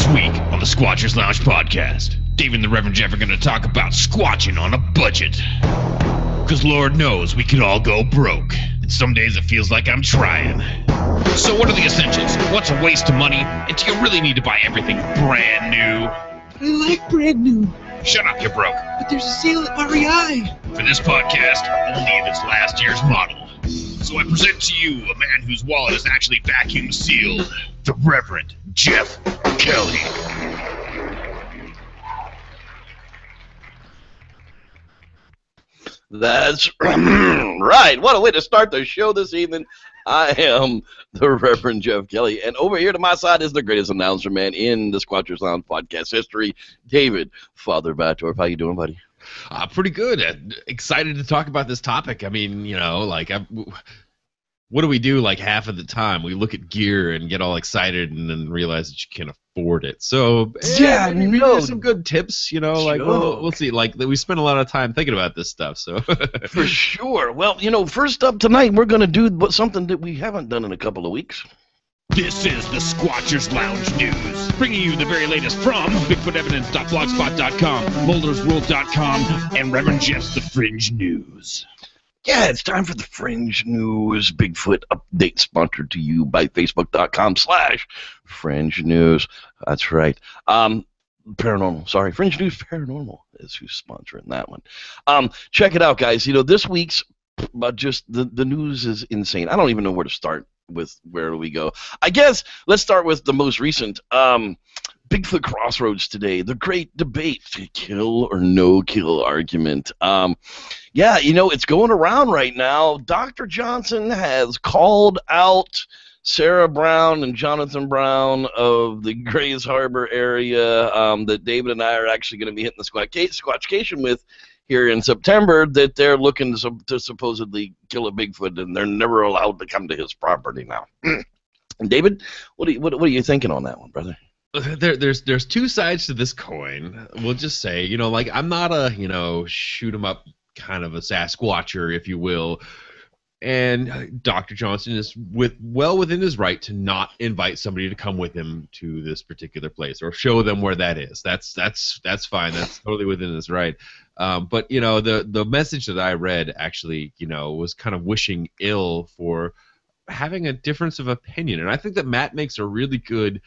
This week on the Squatchers Lounge podcast, Dave and the Reverend Jeff are going to talk about squatching on a budget. Because Lord knows we could all go broke, and some days it feels like I'm trying. So what are the essentials? What's a waste of money? And do you really need to buy everything brand new? I like brand new. Shut up, you're broke. But there's a sale at REI. For this podcast, only if it's last year's model. So I present to you a man whose wallet is actually vacuum sealed, the Reverend Jeff Kelly. That's right. What a way to start the show this evening. I am the Reverend Jeff Kelly, and over here to my side is the greatest announcer man in the Squatchers Lounge podcast history, Divid Batdorf. How you doing, buddy? Pretty good. Excited to talk about this topic. I mean, you know, like, what do we do like half of the time? We look at gear and get all excited and then realize that you can't afford it. So, yeah, maybe there's some good tips, you know, like, we'll see. Like, we spend a lot of time thinking about this stuff, so. For sure. Well, you know, first up tonight, we're going to do something that we haven't done in a couple of weeks. This is the Squatchers Lounge News, bringing you the very latest from BigfootEvidence.blogspot.com, MoldersWorld.com, and Reverend Jeff's The Fringe News. Yeah, it's time for the Fringe News Bigfoot update, sponsored to you by Facebook.com/Fringe News. That's right. Paranormal. Sorry, Fringe News Paranormal is who's sponsoring that one. Check it out, guys. You know, this week's just the news is insane. I don't even know where to start with. Where do we go? I guess let's start with the most recent. Bigfoot Crossroads today, the great debate, kill or no kill argument. Yeah, you know, it's going around right now. Dr. Johnson has called out Sarah Brown and Jonathan Brown of the Grays Harbor area that David and I are actually going to be hitting the Squatchcation with here in September, that they're looking to supposedly kill a Bigfoot, and they're never allowed to come to his property now. David, what are you thinking on that one, brother? There's two sides to this coin. We'll just say, you know, like, I'm not a, you know, shoot 'em up kind of a Sasquatcher, if you will. And Dr. Johnson is well within his right to not invite somebody to come with him to this particular place or show them where that is. That's fine. That's totally within his right. But, you know, the message that I read actually, you know, was kind of wishing ill for having a difference of opinion. And I think that Matt makes a really good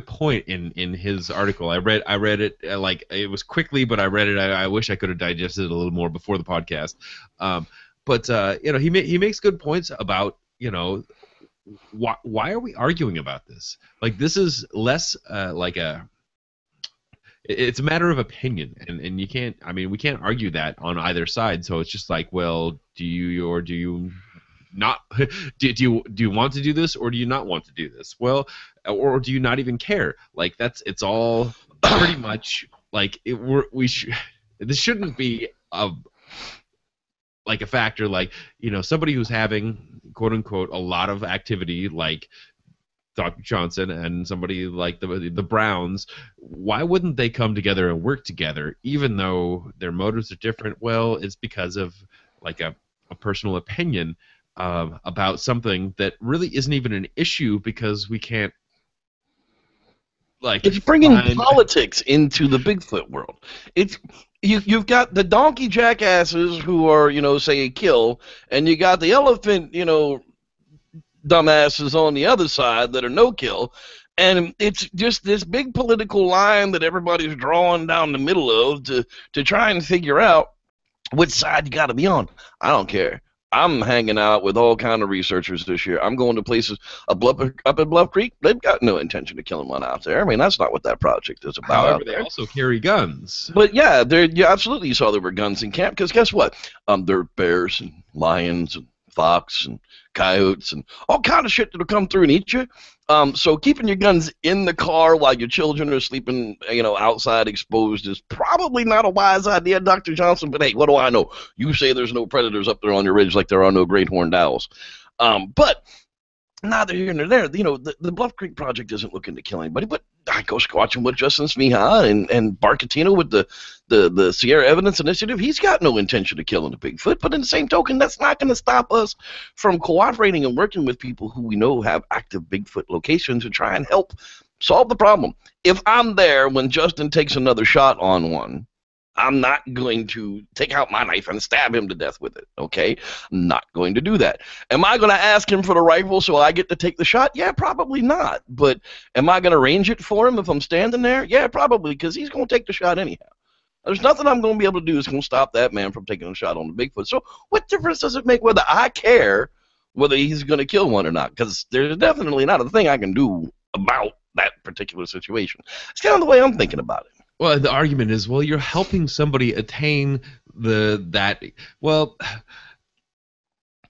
point in his article. I read it like, it was quickly, but I read it. I wish I could have digested it a little more before the podcast. But you know, he makes good points about, you know, why are we arguing about this? Like, this is less like it's a matter of opinion, and you can't. I mean, we can't argue that on either side. So it's just like, well, do you not do you want to do this, or do you not want to do this? Well, or do you not even care? Like, it's all pretty much like this shouldn't be like a factor, like, you know, somebody who's having, quote unquote, a lot of activity like Dr. Johnson and somebody like the Browns. Why wouldn't they come together and work together, even though their motives are different? Well, it's because of like a personal opinion about something that really isn't even an issue, because we can't, like, it's bringing politics into the Bigfoot world. It's you've got the donkey jackasses who are, you know, say kill, and you got the elephant, you know, dumbasses on the other side that are no kill, and it's just this big political line that everybody's drawing down the middle of to try and figure out which side you got to be on. I don't care. I'm hanging out with all kind of researchers this year. I'm going to places up at Bluff Creek. They've got no intention of killing one out there. I mean, that's not what that project is about. However, they also carry guns. But yeah, absolutely. You saw there were guns in camp, because guess what? There are bears and lions and fox and coyotes and all kind of shit that'll come through and eat you. So keeping your guns in the car while your children are sleeping, you know, outside exposed is probably not a wise idea, Dr. Johnson. But hey, what do I know? You say there's no predators up there on your ridge, like there are no great horned owls. But neither here nor there. You know, the Bluff Creek Project isn't looking to kill anybody, but I go squatching with Justin Smiha and Barcatino with the Sierra Evidence Initiative. He's got no intention of killing a Bigfoot, but in the same token, that's not going to stop us from cooperating and working with people who we know have active Bigfoot locations to try and help solve the problem. If I'm there when Justin takes another shot on one, I'm not going to take out my knife and stab him to death with it, okay? I'm not going to do that. Am I going to ask him for the rifle so I get to take the shot? Yeah, probably not. But am I going to range it for him if I'm standing there? Yeah, probably, because he's going to take the shot anyhow. There's nothing I'm going to be able to do that's going to stop that man from taking a shot on the Bigfoot. So what difference does it make whether I care whether he's going to kill one or not? Because there's definitely not a thing I can do about that particular situation. It's kind of the way I'm thinking about it. Well, the argument is, well, you're helping somebody attain well,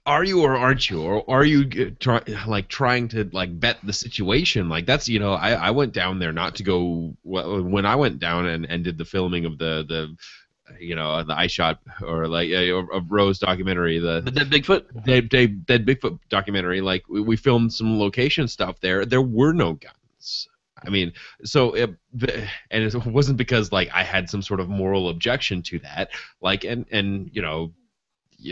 are you or aren't you? Or are you trying to bet the situation? Like, that's, I went down there not to go, when I went down and did the filming of the ice shot or of Rose documentary, the Dead Bigfoot? Dead Bigfoot documentary, like we filmed some location stuff there. There were no guns. I mean, so and it wasn't because I had some sort of moral objection to that,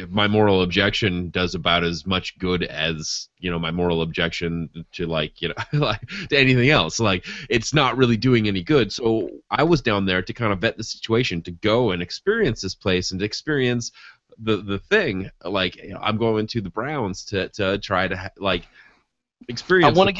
my moral objection does about as much good as my moral objection to to anything else. It's not really doing any good. So I was down there to kind of vet the situation, to go and experience this place and to experience the thing. I'm going to the Browns to try to experience. I want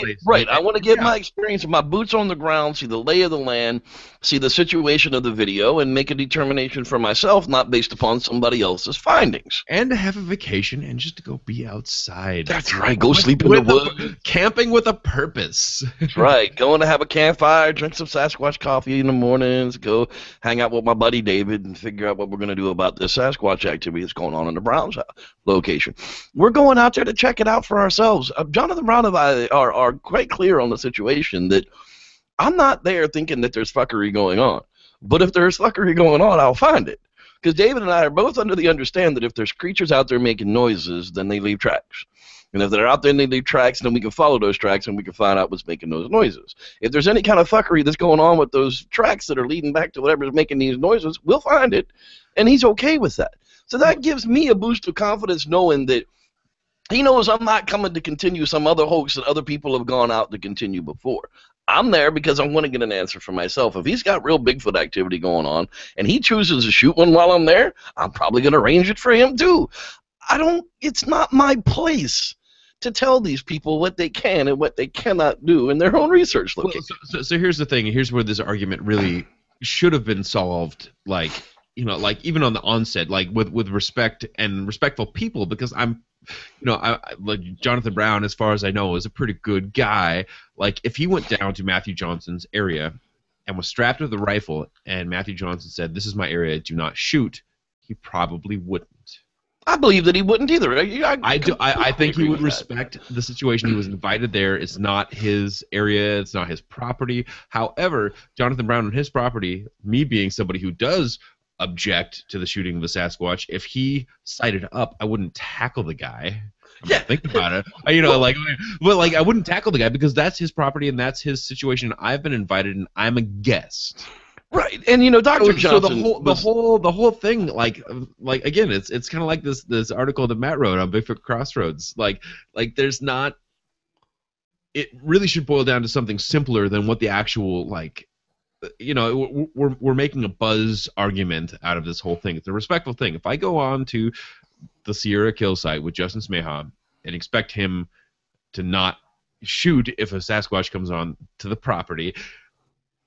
to get my experience, my boots on the ground, see the lay of the land, see the situation of the video, and make a determination for myself, not based upon somebody else's findings. And to have a vacation and just to go be outside. That's right. Go sleep in the woods. Camping with a purpose. That's right. Going to have a campfire, drink some Sasquatch coffee in the mornings, go hang out with my buddy David and figure out what we're going to do about this Sasquatch activity that's going on in the Browns location. We're going out there to check it out for ourselves. Jonathan Brown and I are quite clear on the situation that I'm not there thinking that there's fuckery going on. But if there's fuckery going on, I'll find it. Because David and I are both under the understand that if there's creatures out there making noises, then they leave tracks. And if they're out there and they leave tracks, then we can follow those tracks and we can find out what's making those noises. If there's any kind of fuckery that's going on with those tracks that are leading back to whatever's making these noises, we'll find it. And he's okay with that. So that gives me a boost of confidence knowing that he knows I'm not coming to continue some other hoax that other people have gone out to continue before. I'm there because I want to get an answer for myself. If he's got real Bigfoot activity going on and he chooses to shoot one while I'm there, I'm probably going to arrange it for him too. It's not my place to tell these people what they can and what they cannot do in their own research location. So here's the thing. Here's where this argument really should have been solved, even on the onset, with respect and respectful people, because I'm, Jonathan Brown, as far as I know, is a pretty good guy. If he went down to Matthew Johnson's area and was strapped with a rifle and Matthew Johnson said, "This is my area, do not shoot," he probably wouldn't. I believe that he wouldn't either. I think he would respect the situation. He was invited there. It's not his area. It's not his property. However, Jonathan Brown on his property, me being somebody who does object to the shooting of the Sasquatch, if he sighted up, I wouldn't tackle the guy. Think about it. I wouldn't tackle the guy because that's his property and that's his situation. I've been invited and I'm a guest. Right, and Dr. Johnson. So the whole thing, again, it's kind of like this article that Matt wrote on Bigfoot Crossroads. There's not. It really should boil down to something simpler than what the actual we're making a buzz argument out of this whole thing. It's a respectful thing. If I go on to the Sierra kill site with Justin Smeha and expect him to not shoot if a Sasquatch comes on to the property,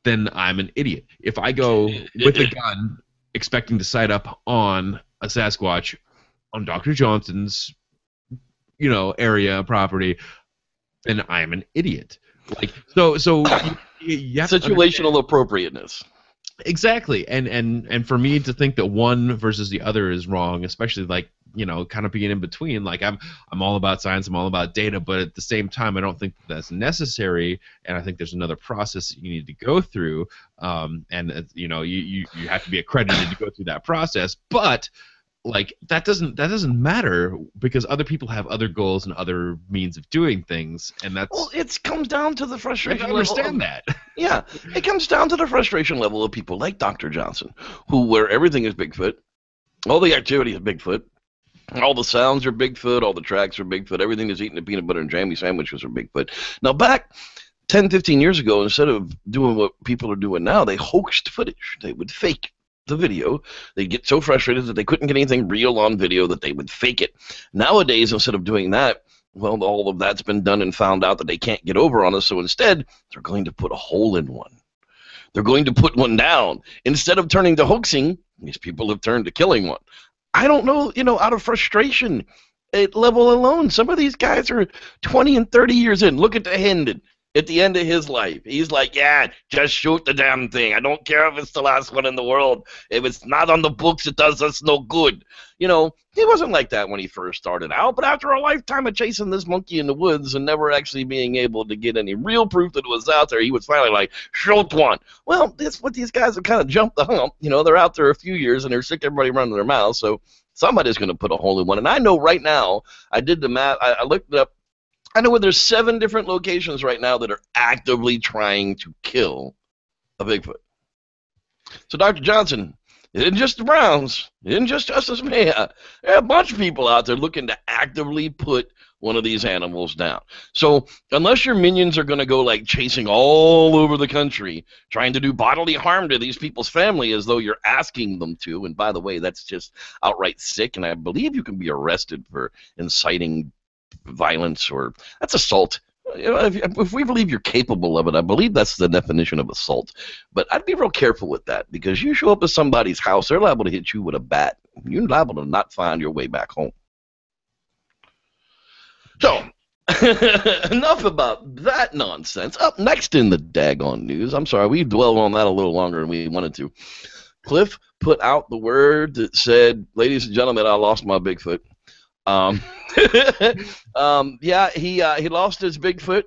then I'm an idiot. If I go with a gun expecting to sight up on a Sasquatch on Dr. Johnson's, area property, then I'm an idiot. You have situational appropriateness. Exactly, and for me to think that one versus the other is wrong, especially kind of being in between. I'm all about science, I'm all about data, but at the same time, I don't think that's necessary, and I think there's another process that you need to go through, and you have to be accredited to go through that process. But like that doesn't matter because other people have other goals and other means of doing things, and that's Well, it comes down to the frustration. I understand that. Yeah, it comes down to the frustration level of people like Dr. Johnson, where everything is Bigfoot, all the activity is Bigfoot, all the sounds are Bigfoot, all the tracks are Bigfoot, everything is eating the peanut butter and jammy sandwiches are Bigfoot. Now, back 10, 15 years ago, instead of doing what people are doing now, they hoaxed footage. They would fake the video. They'd get so frustrated that they couldn't get anything real on video that they would fake it. Nowadays, instead of doing that, well, all of that's been done and found out that they can't get over on us, so instead, they're going to put a hole in one. They're going to put one down. Instead of turning to hoaxing, these people have turned to killing one. I don't know, out of frustration level alone, some of these guys are 20 and 30 years in. Look at the Hendon. At the end of his life, he's like, yeah, just shoot the damn thing. I don't care if it's the last one in the world. If it's not on the books, it does us no good. He wasn't like that when he first started out, but after a lifetime of chasing this monkey in the woods and never actually being able to get any real proof that it was out there, he was finally like, shoot one. Well, that's what these guys have kind of jumped the hump. They're out there a few years, and they're sick of everybody running their mouths, so somebody's going to put a hole in one. And I know right now, I did the math, I looked it up. I know where there's 7 different locations right now that are actively trying to kill a Bigfoot. So Dr. Johnson, it isn't just the Browns. It isn't just Justice Maya. There are a bunch of people out there looking to actively put one of these animals down. So unless your minions are going to go like chasing all over the country, trying to do bodily harm to these people's family as though you're asking them to, and by the way, that's just outright sick, and I believe you can be arrested for inciting violence, or that's assault. If we believe you're capable of it, I believe that's the definition of assault. But I'd be real careful with that, because you show up at somebody's house, they're liable to hit you with a bat. You're liable to not find your way back home. So, enough about that nonsense. Up next in the daggone news, I'm sorry, we dwelled on that a little longer than we wanted to. Cliff put out the word that said, ladies and gentlemen, I lost my Bigfoot. Yeah, he lost his Bigfoot,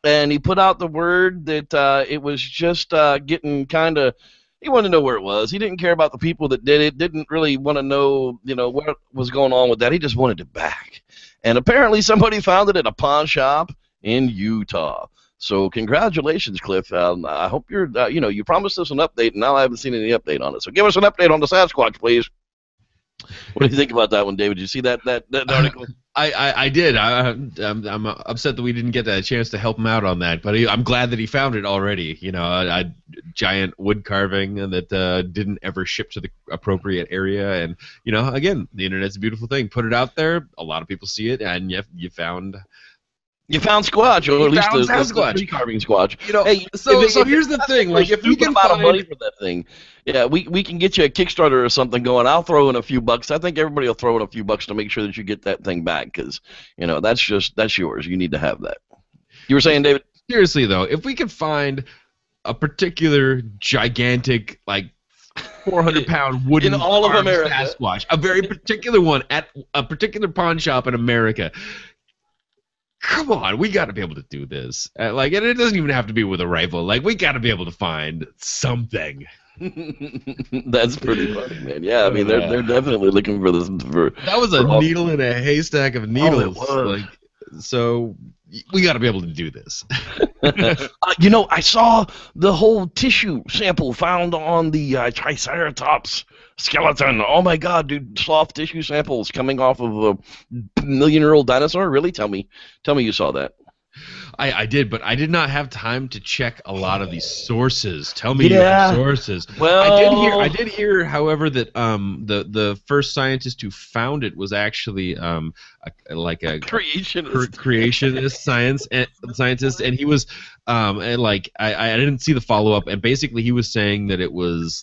and he put out the word that it was just getting kind of. He wanted to know where it was. He didn't care about the people that did it. Didn't really want to know, what was going on with that. He just wanted it back. And apparently, somebody found it at a pawn shop in Utah. So congratulations, Cliff. I hope you're. You promised us an update, and now I haven't seen any update on it. So give us an update on the Sasquatch, please. What do you think about that one, David? Did you see that article? I did. I'm upset that we didn't get a chance to help him out on that, but I'm glad that he found it already. A giant wood carving that didn't ever ship to the appropriate area, and again, the internet's a beautiful thing. Put it out there, a lot of people see it, and you found. You found Squatch, or at least the tree carving Squatch. Hey, so here's the thing: like, if we can find money for that thing, yeah, we can get you a Kickstarter or something going. I'll throw in a few bucks. I think everybody will throw in a few bucks to make sure that you get that thing back, because that's yours. You need to have that. You were saying, David? Seriously though, if we could find a particular gigantic, like 400-pound wooden in all of America Sasquatch, a very particular one at a particular pawn shop in America. Come on, we got to be able to do this. And it doesn't even have to be with a rifle. We got to be able to find something. That's pretty funny, man. Yeah, I mean, they're definitely looking for this. That was a needle in a haystack of needles. Oh, it was. So we got to be able to do this. I saw the whole tissue sample found on the Triceratops skeleton. Oh my God, dude! Soft tissue samples coming off of a million-year-old dinosaur. Really? Tell me you saw that. I did, but I did not have time to check a lot of these sources. Tell me your sources. Well, I did hear, however, that the first scientist who found it was actually a creationist scientist, and he was I didn't see the follow up, and basically he was saying that it was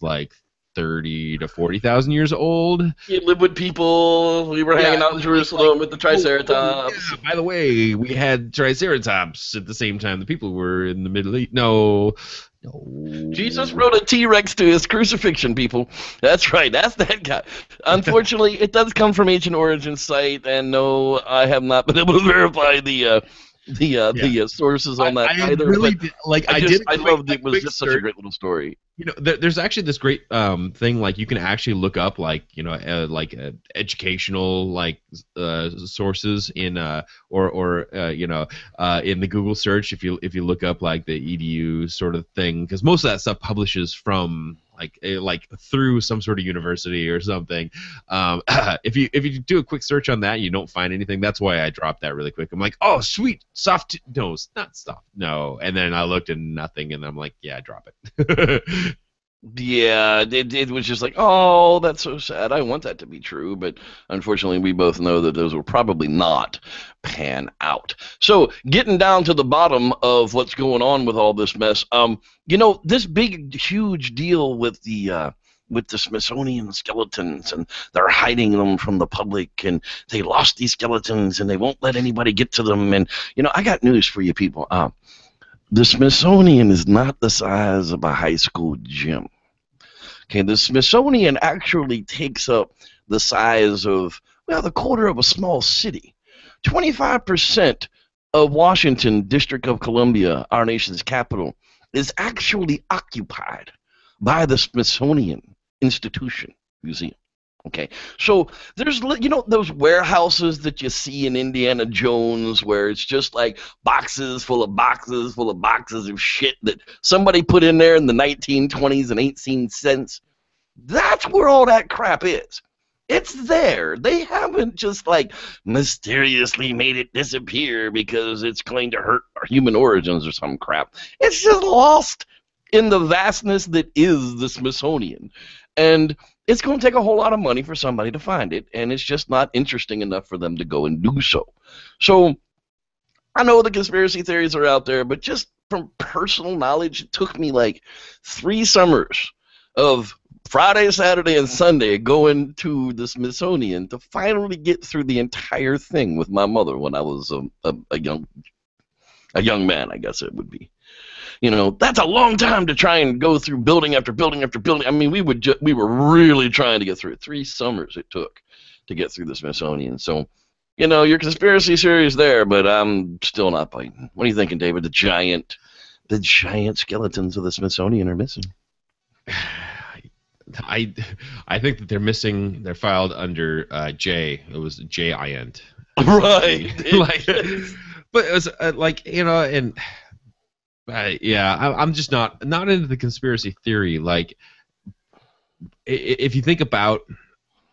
30 to 40,000 years old. You live with people. We were hanging out in Jerusalem with the Triceratops. Yeah, by the way, we had Triceratops at the same time the people were in the Middle East. No. Jesus rode a T-Rex to his crucifixion, people. That's right. That's that guy. Unfortunately, it does come from ancient origin site, and no, I have not been able to verify the the sources on that I either. really But did, like I loved it. Was just such a great little story. You know, there's actually this great thing, like you can actually look up educational sources in in the Google search if you look up like the edu sort of thing, because most of that stuff publishes from like through some sort of university or something. If you do a quick search on that, you don't find anything. That's why I dropped that really quick. I'm like, oh sweet, not soft, no. And then I looked and nothing, and I'm like, yeah, drop it. Yeah, it was just like, oh, that's so sad. I want that to be true, but unfortunately, we both know that those will probably not pan out. So, getting down to the bottom of what's going on with all this mess, this big, huge deal with the Smithsonian skeletons, and they're hiding them from the public, and they lost these skeletons, and they won't let anybody get to them. And I got news for you people. The Smithsonian is not the size of a high school gym. Okay, the Smithsonian actually takes up the size of, the quarter of a small city. 25% of Washington, District of Columbia, our nation's capital, is actually occupied by the Smithsonian Institution Museum. Okay, so there's, those warehouses that you see in Indiana Jones where it's just like boxes full of boxes full of boxes of shit that somebody put in there in the 1920s and ain't seen since. That's where all that crap is. It's there. They haven't just like mysteriously made it disappear because it's going to hurt our human origins or some crap. It's just lost in the vastness that is the Smithsonian. And it's going to take a whole lot of money for somebody to find it, and it's just not interesting enough for them to go and do so. So I know the conspiracy theories are out there, but just from personal knowledge, it took me like 3 summers of Friday, Saturday, and Sunday going to the Smithsonian to finally get through the entire thing with my mother when I was a young man, I guess it would be. That's a long time to try and go through building after building after building. I mean, we were really trying to get through it. 3 summers it took to get through the Smithsonian. So, your conspiracy theory is there, but I'm still not biting. What are you thinking, David? The giant skeletons of the Smithsonian are missing. I think that they're missing. They're filed under J. It was J-I-N-T. Right. But it was and. I'm just not into the conspiracy theory. Like, if you think about,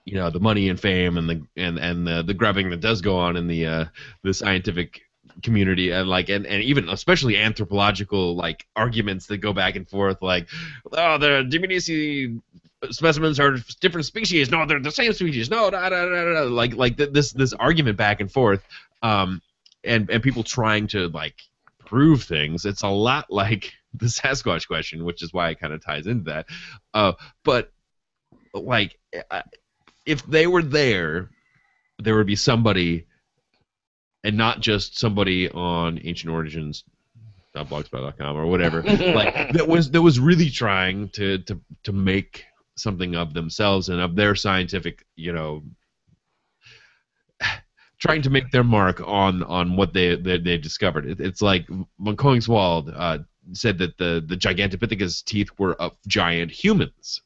the money and fame and the grubbing that does go on in the scientific community, and even especially anthropological arguments that go back and forth, the Diminusi specimens are different species. No, they're the same species. No, this argument back and forth, and people trying to prove things. It's a lot like the Sasquatch question, which is why it kind of ties into that. But if they were there would be somebody, and not just somebody on Ancient Origins .blogspot.com or whatever, that was really trying to make something of themselves and of their scientific, trying to make their mark on what they discovered. It's like von Koningswald said that the Gigantopithecus teeth were of giant humans.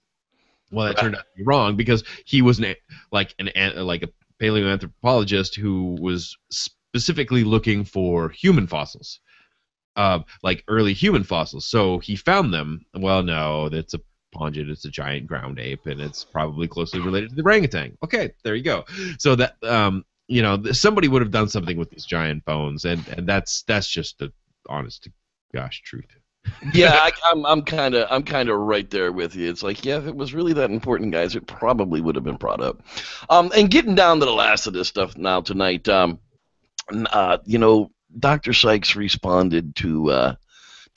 Well, that turned out to be wrong because he was a paleoanthropologist who was specifically looking for human fossils, like early human fossils. So he found them. Well, no, that's a pongid. It's a giant ground ape, and it's probably closely related to the orangutan. Okay, there you go. So that somebody would have done something with these giant bones, and that's just the honest to gosh truth. Yeah, I'm kind of right there with you. It's like, if it was really that important, guys, it probably would have been brought up. And getting down to the last of this stuff now tonight, Dr. Sykes responded to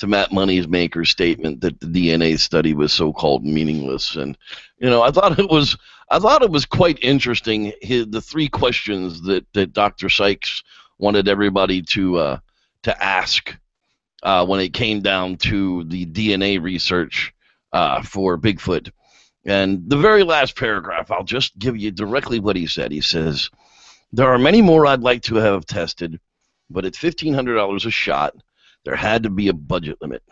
Matt Moneymaker's statement that the DNA study was so-called meaningless, and I thought it was quite interesting. The 3 questions that Dr. Sykes wanted everybody to ask when it came down to the DNA research for Bigfoot. And the very last paragraph, I'll just give you directly what he said. He says, "There are many more I'd like to have tested, but at $1,500 a shot, there had to be a budget limit.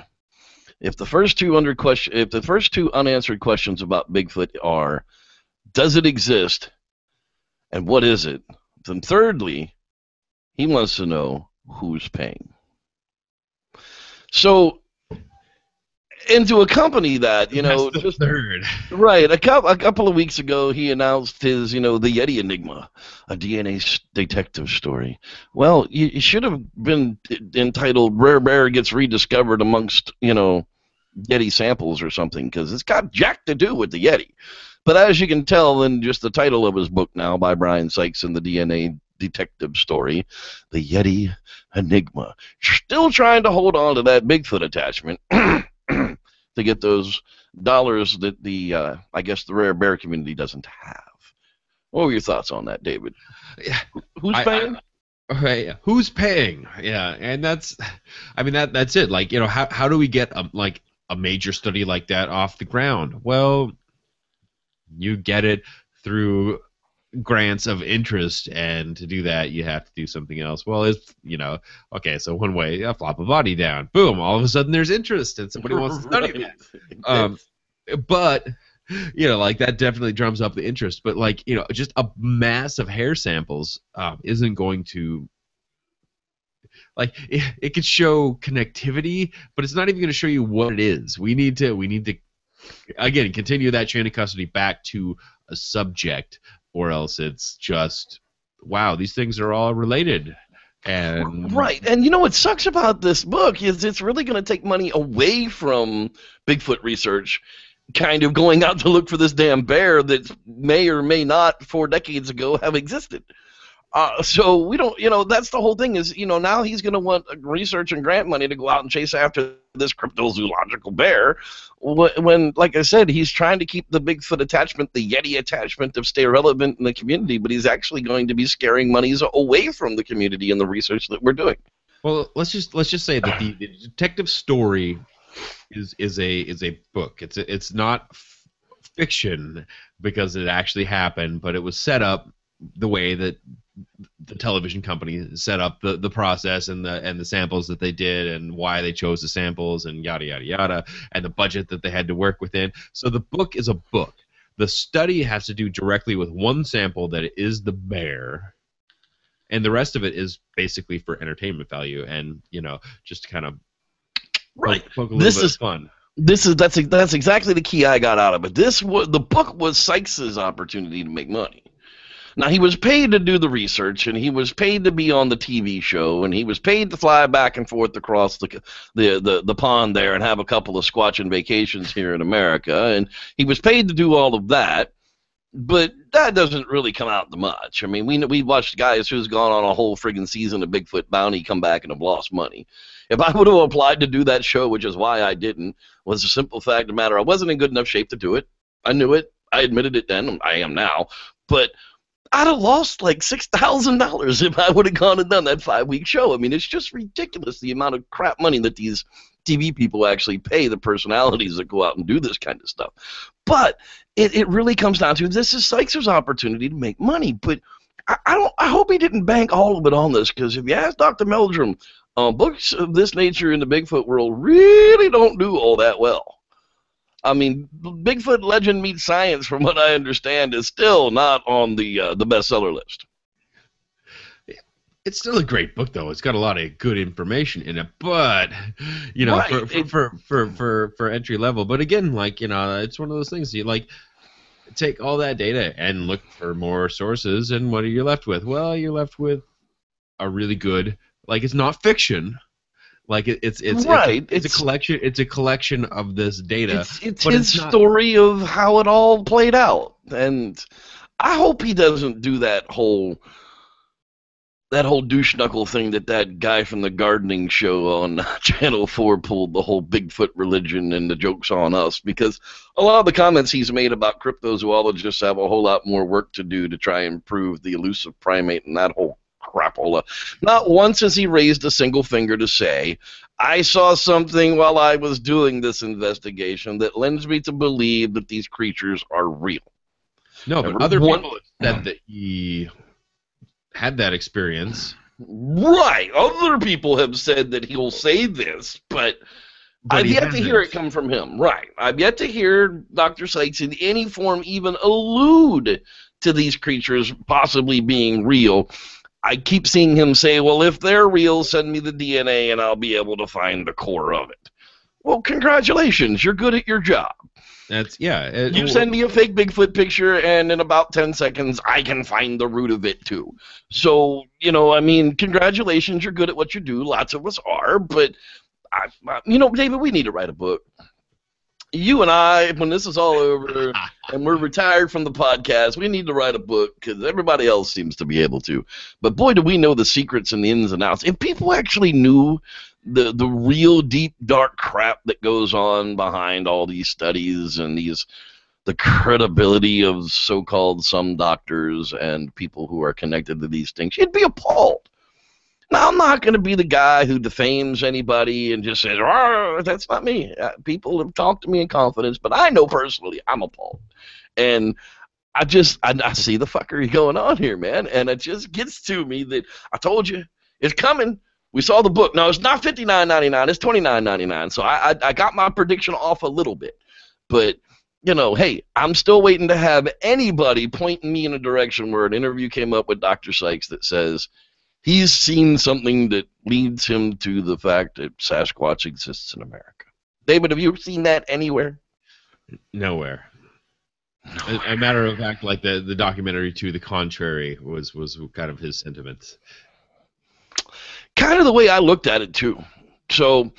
If the first two unanswered questions about Bigfoot are, does it exist, and what is it? Then thirdly, he wants to know who's paying. So, and to accompany that, That's the third. Right, a couple of weeks ago, he announced his, the Yeti Enigma, a DNA detective story. Well, you should have been entitled "Rare Bear Gets Rediscovered Amongst, Yeti Samples" or something, because it's got jack to do with the Yeti. But as you can tell in just the title of his book now, by Brian Sykes in the DNA detective story, the Yeti Enigma, still trying to hold on to that Bigfoot attachment to get those dollars that I guess the rare bear community doesn't have. What were your thoughts on that, David? Yeah. Who's paying? Okay, who's paying? Yeah, and that's it. Like, how do we get a major study like that off the ground? Well, you get it through grants of interest, and to do that you have to do something else. Well, it's okay, so one way, flop a body down, boom, all of a sudden there's interest and somebody wants to study that. But that definitely drums up the interest, but just a mass of hair samples isn't going to, it could show connectivity, but it's not even going to show you what it is. We need to again continue that chain of custody back to a subject, or else it's just, wow, these things are all related. And right, and what sucks about this book is it's really going to take money away from Bigfoot research, kind of going out to look for this damn bear that may or may not 4 decades ago have existed. So we don't, that's the whole thing is, now he's going to want research and grant money to go out and chase after this cryptozoological bear, when, like I said, he's trying to keep the Bigfoot attachment, the Yeti attachment, to stay relevant in the community, but he's actually going to be scaring monies away from the community and the research that we're doing. Well, let's just say that the detective story is a book. It's not fiction because it actually happened, but it was set up the way that the television company set up the process and the samples that they did and why they chose the samples and yada yada yada, and the budget that they had to work within. So the book is a book. The study has to do directly with one sample that is the bear, and the rest of it is basically for entertainment value and just to kind of poke a little bit of fun. That's exactly the key I got out of it. The book was Sykes's opportunity to make money. Now, he was paid to do the research, and he was paid to be on the TV show, and he was paid to fly back and forth across the pond there and have a couple of Squatchin vacations here in America, and he was paid to do all of that, but that doesn't really come out to much. I mean, we watched guys who's gone on a whole friggin' season of Bigfoot Bounty come back and have lost money. If I would have applied to do that show, which is why I didn't, was a simple fact of the matter. I wasn't in good enough shape to do it. I knew it. I admitted it then. I am now. But I'd have lost like $6,000 if I would have gone and done that 5-week show. I mean, it's just ridiculous the amount of crap money that these TV people actually pay the personalities that go out and do this kind of stuff. But it really comes down to, this is Sykes' opportunity to make money. But I hope he didn't bank all of it on this, because if you ask Dr. Meldrum, books of this nature in the Bigfoot world really don't do all that well. I mean, Bigfoot Legend Meets Science, from what I understand, is still not on the bestseller list. It's still a great book, though. It's got a lot of good information in it, but right. for entry level. But again, it's one of those things. You take all that data and look for more sources, and what are you left with? Well, you're left with a really good. It's not fiction. It's right. It's a collection. It's a collection of this data. It's his story of how it all played out, and I hope he doesn't do that whole douche knuckle thing that guy from the gardening show on Channel 4 pulled, the whole Bigfoot religion and the joke's on us, because a lot of the comments he's made about cryptozoologists have a whole lot more work to do to try and prove the elusive primate and that whole crapola. Not once has he raised a single finger to say, I saw something while I was doing this investigation that lends me to believe that these creatures are real. No, but other people have said that he had that experience Right. Other people have said that he'll say this, but I've yet to hear it come from him. Right. I've yet to hear Dr. Sykes in any form even allude to these creatures possibly being real. I keep seeing him say, well, if they're real, send me the DNA and I'll be able to find the core of it. Well, congratulations. You're good at your job. You send me a fake Bigfoot picture, and in about 10 seconds, I can find the root of it, too. So, congratulations. You're good at what you do. Lots of us are. But, David, we need to write a book. You and I, when this is all over and we're retired from the podcast, we need to write a book because everybody else seems to be able to. But, boy, do we know the secrets and the ins and outs. If people actually knew the real deep dark crap that goes on behind all these studies and the credibility of so-called some doctors and people who are connected to these things, you'd be appalled. Now, I'm not going to be the guy who defames anybody and just says, that's not me. People have talked to me in confidence, but I know personally I'm appalled. And I see the fuckery going on here, man, and it just gets to me that I told you it's coming. We saw the book. No, it's not $59.99. It's $29.99. So I got my prediction off a little bit. But, hey, I'm still waiting to have anybody pointing me in a direction where an interview came up with Dr. Sykes that says he's seen something that leads him to the fact that Sasquatch exists in America. David, have you seen that anywhere? Nowhere. As a matter of fact, like the documentary to the contrary was kind of his sentiments. Kind of the way I looked at it, too. So,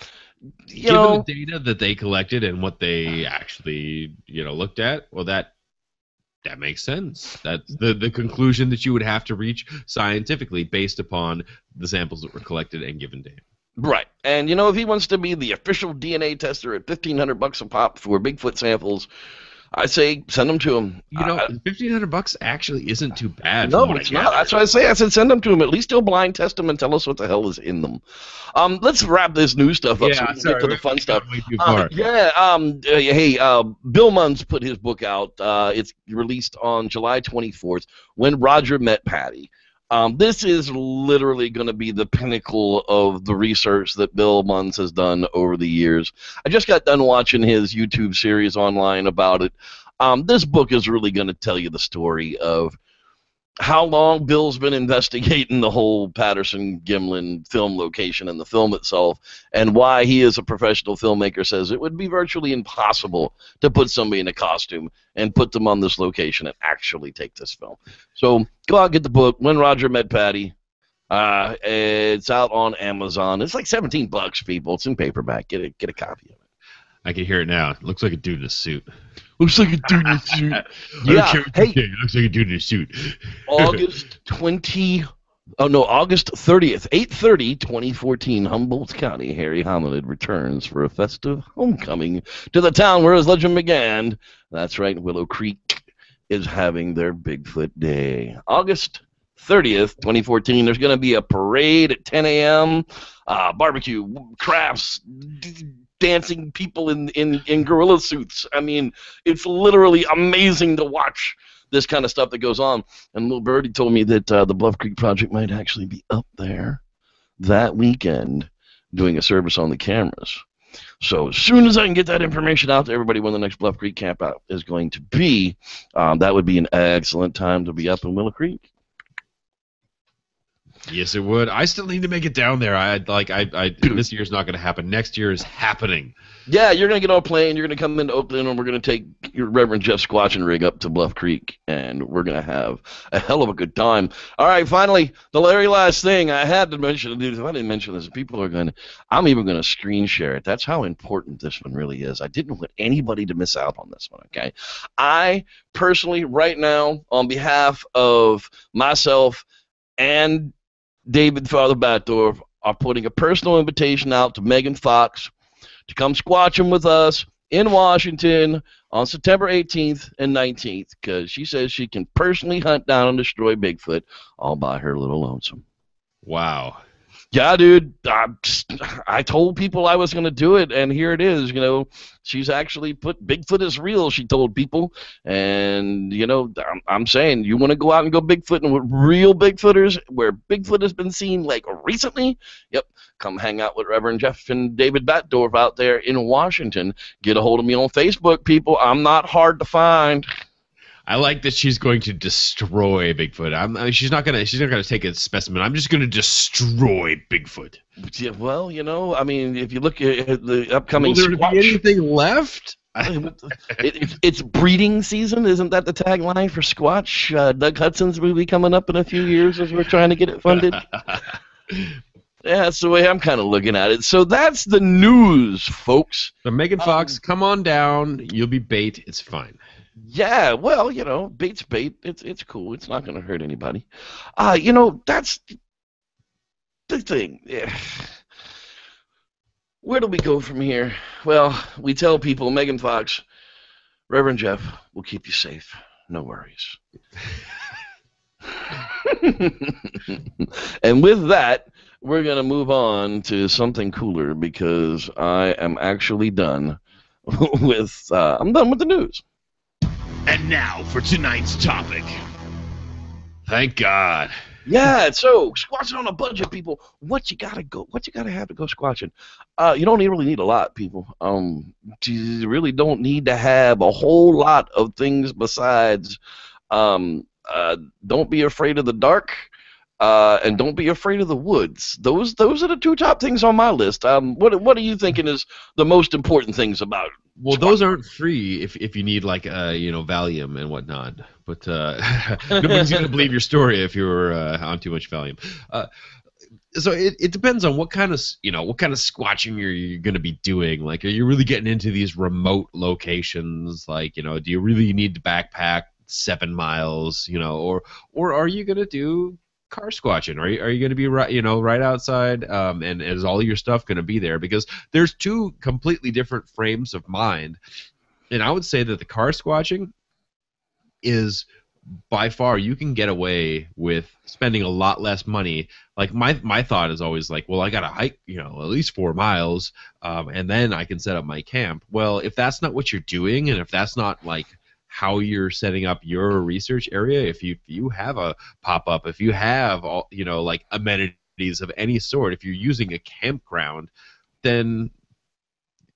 given the data that they collected and what they actually, looked at, well, that makes sense. That's the conclusion that you would have to reach scientifically based upon the samples that were collected and given to him. Right. And, if he wants to be the official DNA tester at $1,500 a pop for Bigfoot samples, I say send them to him. $1,500 actually isn't too bad. No, it's not. That's what I say. I said send them to him. At least he'll blind test them and tell us what the hell is in them. Let's wrap this new stuff up so we can get to the fun stuff. Bill Munn's put his book out. It's released on July 24th, When Roger Met Patty. This is literally going to be the pinnacle of the research that Bill Munns has done over the years. I just got done watching his YouTube series online about it. This book is really going to tell you the story of how long Bill's been investigating the whole Patterson-Gimlin film location and the film itself, and why he, as a professional filmmaker, says it would be virtually impossible to put somebody in a costume and put them on this location and actually take this film. So go out and get the book, When Roger Met Patty. It's out on Amazon. It's like $17, people. It's in paperback. Get a copy of it. I can hear it now. It looks like a dude in a suit. Looks like a dude in a suit. Yeah. Hey, it looks like a dude in a suit. August 30th, 8/30, 2014, Humboldt County, Harry Hominid returns for a festive homecoming to the town where his legend began. That's right, Willow Creek is having their Bigfoot Day. August 30th, 2014, there's going to be a parade at 10 a.m., barbecue, crafts, dancing people in gorilla suits. I mean, it's literally amazing to watch this kind of stuff that goes on. And Lil Birdie told me that the Bluff Creek Project might actually be up there that weekend doing a service on the cameras. So as soon as I can get that information out to everybody when the next Bluff Creek camp out is going to be, that would be an excellent time to be up in Willow Creek. Yes, it would. I still need to make it down there. This year's not going to happen. Next year is happening. Yeah, you're going to get on a plane. You're going to come into Oakland, and we're going to take your Reverend Jeff Squatchin rig up to Bluff Creek, and we're going to have a hell of a good time. All right, finally, the very last thing I had to mention. Dude, if I didn't mention this, people are going to. I'm even going to screen share it. That's how important this one really is. I didn't want anybody to miss out on this one. Okay, I personally, right now, on behalf of myself and Divid Batdorf, are putting a personal invitation out to Megan Fox to come squatching with us in Washington on September 18th and 19th, because she says she can personally hunt down and destroy Bigfoot all by her little lonesome. Wow. Yeah, dude. I told people I was going to do it, and here it is. She's actually put Bigfoot is real. She told people, and I'm saying you want to go out and go Bigfooting with real Bigfooters, where Bigfoot has been seen like recently. Yep, come hang out with Reverend Jeff and David Batdorf out there in Washington. Get a hold of me on Facebook, people. I'm not hard to find. I like that she's going to destroy Bigfoot. I mean, she's not gonna take a specimen. I'm just gonna destroy Bigfoot. Yeah, well, I mean, if you look at the upcoming Will there Squatch, be anything left? it's breeding season. Isn't that the tagline for Squatch? Doug Hudson's movie coming up in a few years as we're trying to get it funded. Yeah, that's the way I'm kind of looking at it. So that's the news, folks. So Megan Fox, come on down. You'll be bait. It's fine. Yeah, well, bait's bait. It's cool. It's not going to hurt anybody. That's the thing. Yeah. Where do we go from here? Well, we tell people, Megan Fox, Reverend Jeff will keep you safe. No worries. And with that, we're going to move on to something cooler because I am actually done with I'm done with the news. And now for tonight's topic. Thank God. Yeah, so squatching on a budget, people. What you gotta have to go squatching? You don't really need a lot, people. You really don't need to have a whole lot of things besides. Don't be afraid of the dark, and don't be afraid of the woods. Those are the two top things on my list. What are you thinking is the most important things about it? Well, those aren't free if you need like Valium and whatnot. But nobody's gonna believe your story if you're on too much Valium. So it depends on what kind of squatching you're gonna be doing. Like, are you really getting into these remote locations? Like, do you really need to backpack 7 miles? Or are you gonna do car squatching? Are you going to be right outside, and is all your stuff going to be there? Because there's two completely different frames of mind, and I would say that the car squatching is by far, you can get away with spending a lot less money. Like my thought is always like, well, I got to hike at least 4 miles, and then I can set up my camp. Well, if that's not what you're doing, and if that's not like how you're setting up your research area, if you have a pop-up, if you have all like amenities of any sort, if you're using a campground, then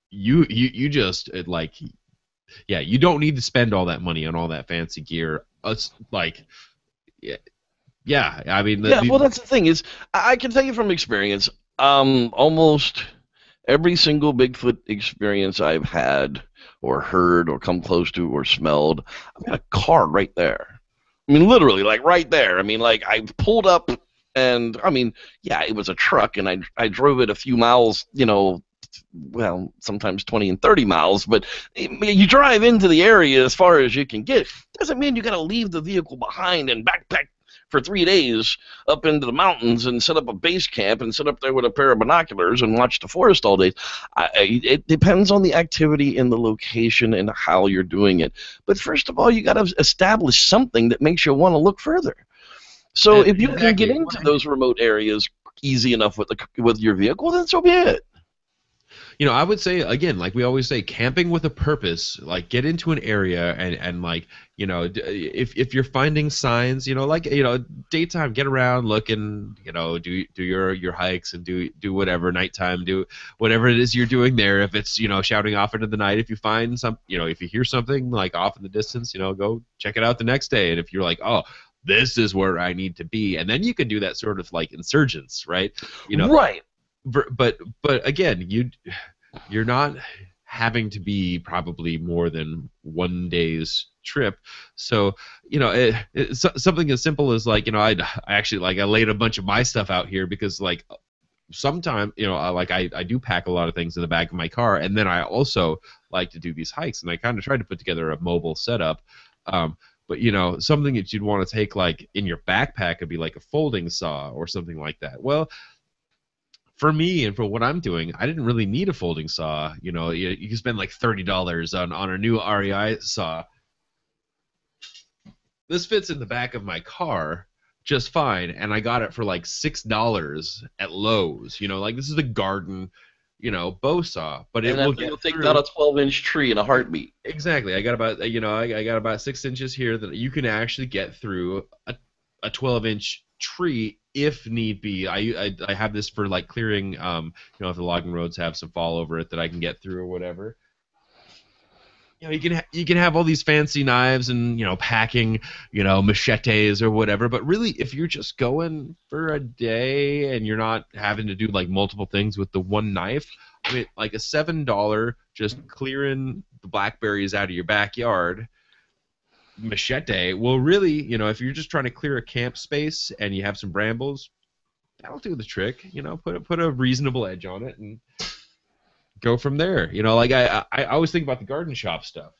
you just you don't need to spend all that money on all that fancy gear. It's like I mean well, that's the thing is, I can tell you from experience, almost every single Bigfoot experience I've had or heard or come close to or smelled, I've got a car right there. I mean, literally, like right there. I mean, like I pulled up and, I mean, yeah, it was a truck and I drove it a few miles, well, sometimes 20 and 30 miles, but you drive into the area as far as you can get. Doesn't mean you got to leave the vehicle behind and backpack for 3 days up into the mountains and set up a base camp and sit up there with a pair of binoculars and watch the forest all day. It depends on the activity and the location and how you're doing it. But first of all, you got to establish something that makes you want to look further. So if you can get into those remote areas easy enough with your vehicle, then so be it. I would say, again, like we always say, camping with a purpose. Like, get into an area and like, if you're finding signs, daytime, get around, look and, do your hikes and do whatever, nighttime, do whatever it is you're doing there. If it's, shouting off into the night, if you find some, if you hear something like off in the distance, go check it out the next day. And if you're like, oh, this is where I need to be, and then you can do that sort of like insurgents, right? Right. But again, you're not having to be probably more than 1 day's trip. So it's something as simple as like I actually like I laid a bunch of my stuff out here because like sometimes I do pack a lot of things in the back of my car, and then I also like to do these hikes, and I kind of tried to put together a mobile setup. But something that you'd want to take like in your backpack would be like a folding saw or something like that. Well, for me and for what I'm doing, I didn't really need a folding saw. You can spend like $30 on a new REI saw. This fits in the back of my car, just fine, and I got it for like $6 at Lowe's. You know, like this is the garden, you know, bow saw, but it will get take through. down a 12-inch tree in a heartbeat. Exactly. I got about, you know, I got about 6 inches here that you can actually get through a 12-inch tree if need be. I have this for like clearing, you know, if the logging roads have some fall over it that I can get through or whatever. You know, you can have all these fancy knives and, you know, packing, you know, machetes or whatever, but really if you're just going for a day and you're not having to do like multiple things with the one knife, I mean, like a $7 just clearing the blackberries out of your backyard machete will really, you know, if you're just trying to clear a camp space and you have some brambles, that'll do the trick. You know, put a reasonable edge on it and go from there. You know, like I always think about the garden shop stuff.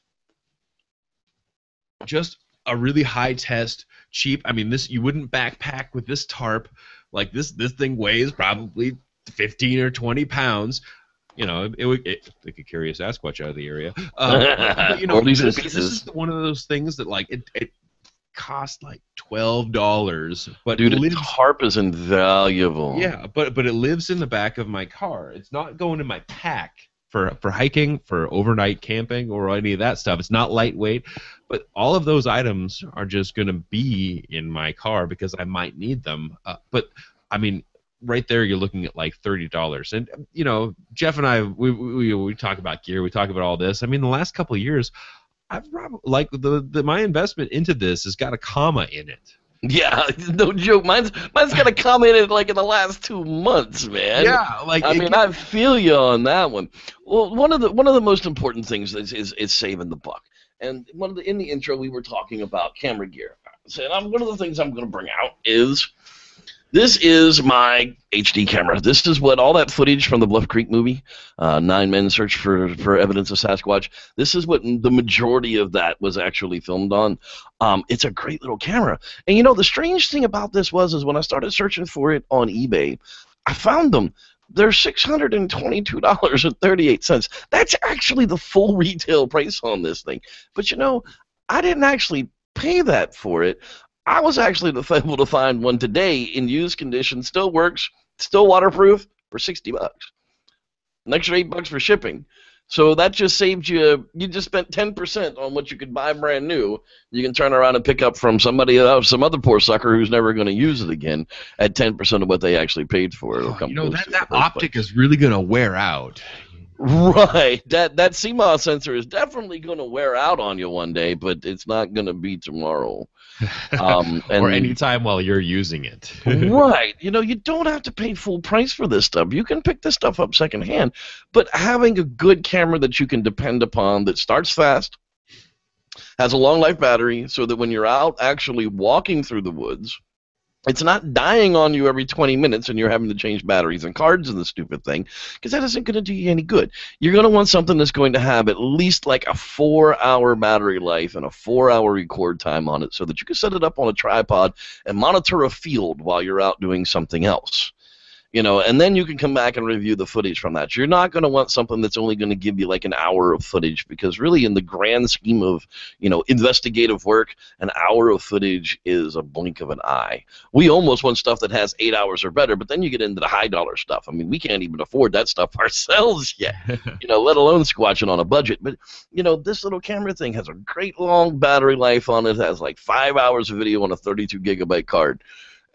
Just a really high test, cheap. I mean, this you wouldn't backpack with this tarp. Like this thing weighs probably 15 or 20 pounds. You know, it could carry a Sasquatch out of the area. But, you know, this is one of those things that like it cost like $12, but dude, the tarp is invaluable. Yeah, but it lives in the back of my car. It's not going in my pack for hiking, for overnight camping, or any of that stuff. It's not lightweight, but all of those items are just going to be in my car because I might need them. But I mean, right there, you're looking at like $30. And you know, Jeff and I, we talk about gear, we talk about all this. I mean, the last couple of years, I've probably, like my investment into this has got a comma in it. Yeah, no joke. Mine's got a comma in it like in the last 2 months, man. Yeah, like I mean, I feel you on that one. Well, one of the most important things is saving the buck. And in the intro, we were talking about camera gear. So one of the things I'm going to bring out is. This is my HD camera. This is what all that footage from the Bluff Creek movie, 9 Men Search for Evidence of Sasquatch, this is what the majority of that was actually filmed on. It's a great little camera. And you know, the strange thing about this is when I started searching for it on eBay, I found them. They're $622.38. That's actually the full retail price on this thing. But you know, I didn't actually pay that for it. I was actually able to find one today in used condition, still works, still waterproof, for $60. An extra $8 for shipping. So that just saved you. You just spent 10% on what you could buy brand new. You can turn around and pick up from somebody else, some other poor sucker who's never going to use it again, at 10% of what they actually paid for it. You know, that optic is really going to wear out. Right, that CMOS sensor is definitely going to wear out on you one day, but it's not going to be tomorrow. Or any time while you're using it. Right. You know, you don't have to pay full price for this stuff. You can pick this stuff up secondhand. But having a good camera that you can depend upon, that starts fast, has a long life battery, so that when you're out actually walking through the woods, it's not dying on you every 20 minutes and you're having to change batteries and cards and the stupid thing, because that isn't going to do you any good. You're going to want something that's going to have at least like a 4-hour battery life and a 4-hour record time on it, so that you can set it up on a tripod and monitor a field while you're out doing something else. You know, and then you can come back and review the footage from that. You're not going to want something that's only going to give you like an hour of footage, because really in the grand scheme of, you know, investigative work, an hour of footage is a blink of an eye. We almost want stuff that has 8 hours or better, but then you get into the high dollar stuff. I mean, we can't even afford that stuff ourselves yet, you know, let alone squatching on a budget. But, you know, this little camera thing has a great long battery life on it. It has like 5 hours of video on a 32 gigabyte card.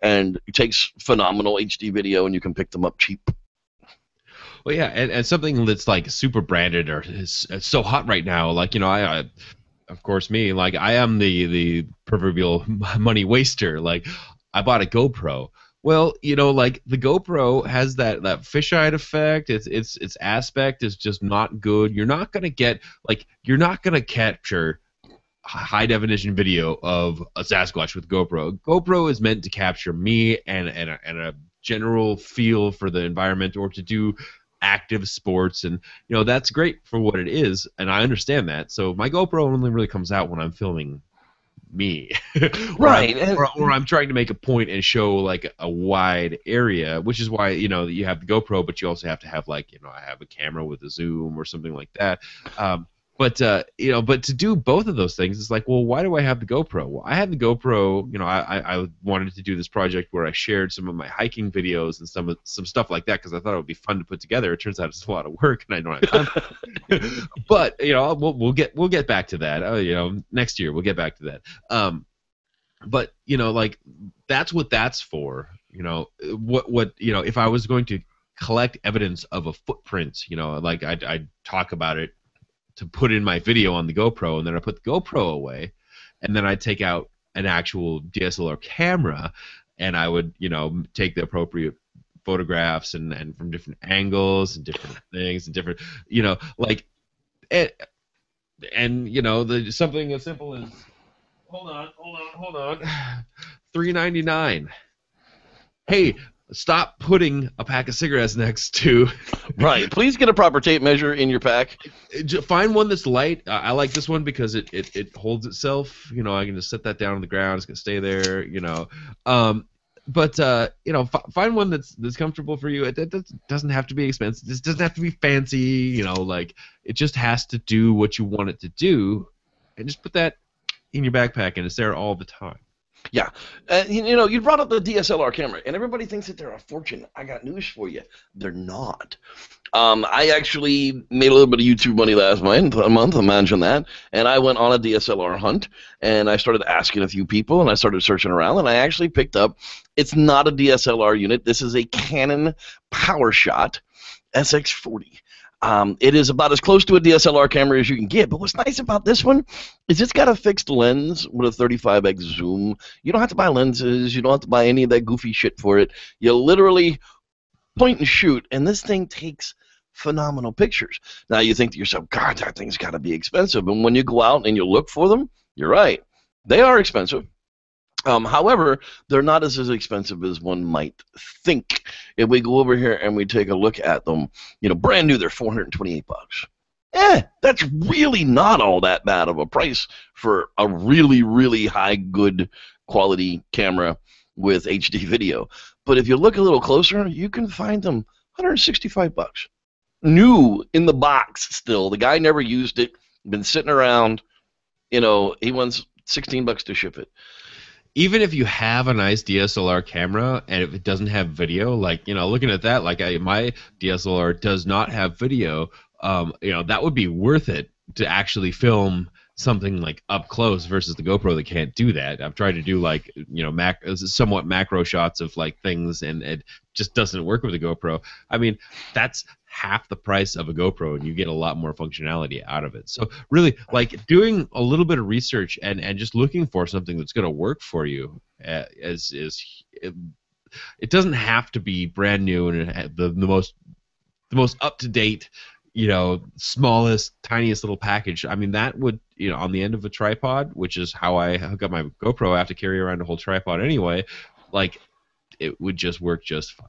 And it takes phenomenal HD video, and you can pick them up cheap. Well, yeah, and something that's like super branded or is so hot right now. Like, you know, I of course, me, like I am the proverbial money waster. Like, I bought a GoPro. Well, you know, like the GoPro has that fisheye effect. Its aspect is just not good. You're not gonna capture high definition video of a Sasquatch with GoPro. GoPro is meant to capture me and a general feel for the environment, or to do active sports, and you know, that's great for what it is, and I understand that. So my GoPro only really comes out when I'm filming me, right? Or I'm trying to make a point and show like a wide area, which is why, you know, you have the GoPro, but you also have to have, like, you know, I have a camera with a zoom or something like that. But but to do both of those things, it's like, well, why do I have the GoPro? Well, I had the GoPro. I wanted to do this project where I shared some of my hiking videos and some stuff like that because I thought it would be fun to put together. It turns out it's a lot of work, and I don't have time for it. But we'll get back to that. Next year we'll get back to that. But like that's what that's for. What if I was going to collect evidence of a footprint, like I'd talk about it to put in my video on the GoPro, and then I put the GoPro away, and then I'd take out an actual DSLR camera, and I would, take the appropriate photographs and from different angles and different things and different, like, and something as simple as, hold on, $3.99. Hey, stop putting a pack of cigarettes next to. Right. Please get a proper tape measure in your pack. Find one that's light. I like this one because it holds itself. I can just set that down on the ground. It's gonna stay there. Find one that's comfortable for you. It doesn't have to be expensive. It doesn't have to be fancy. Like it just has to do what you want it to do, and just put that in your backpack, and it's there all the time. Yeah. You brought up the DSLR camera, and everybody thinks that they're a fortune. I got news for you. They're not. I actually made a little bit of YouTube money last month, imagine that, and I went on a DSLR hunt, and I started asking a few people, and I started searching around, and I actually picked up, it's not a DSLR unit. This is a Canon PowerShot SX40. It is about as close to a DSLR camera as you can get, but what's nice about this one is it's got a fixed lens with a 35x zoom. You don't have to buy lenses. You don't have to buy any of that goofy shit for it. You literally point and shoot, and this thing takes phenomenal pictures. Now, you think to yourself, God, that thing's got to be expensive, and when you go out and you look for them, you're right. They are expensive. However, they're not as expensive as one might think. If we go over here and we take a look at them, brand new, they're $428. That's really not all that bad of a price for a really, really high, good quality camera with HD video. But if you look a little closer, you can find them $165. New in the box still. The guy never used it. Been sitting around. He wants $16 to ship it. Even if you have a nice DSLR camera and if it doesn't have video, like, looking at that, like my DSLR does not have video, that would be worth it to actually film something like up close versus the GoPro that can't do that. I've tried to do like, somewhat macro shots of like things, and it just doesn't work with the GoPro. I mean, that's half the price of a GoPro, and you get a lot more functionality out of it. So really, like, doing a little bit of research and just looking for something that's going to work for you it doesn't have to be brand new and the most up to date, smallest, tiniest little package. I mean, that would, on the end of a tripod, which is how I hook up my GoPro. I have to carry around a whole tripod anyway. Like, it would just work just fine.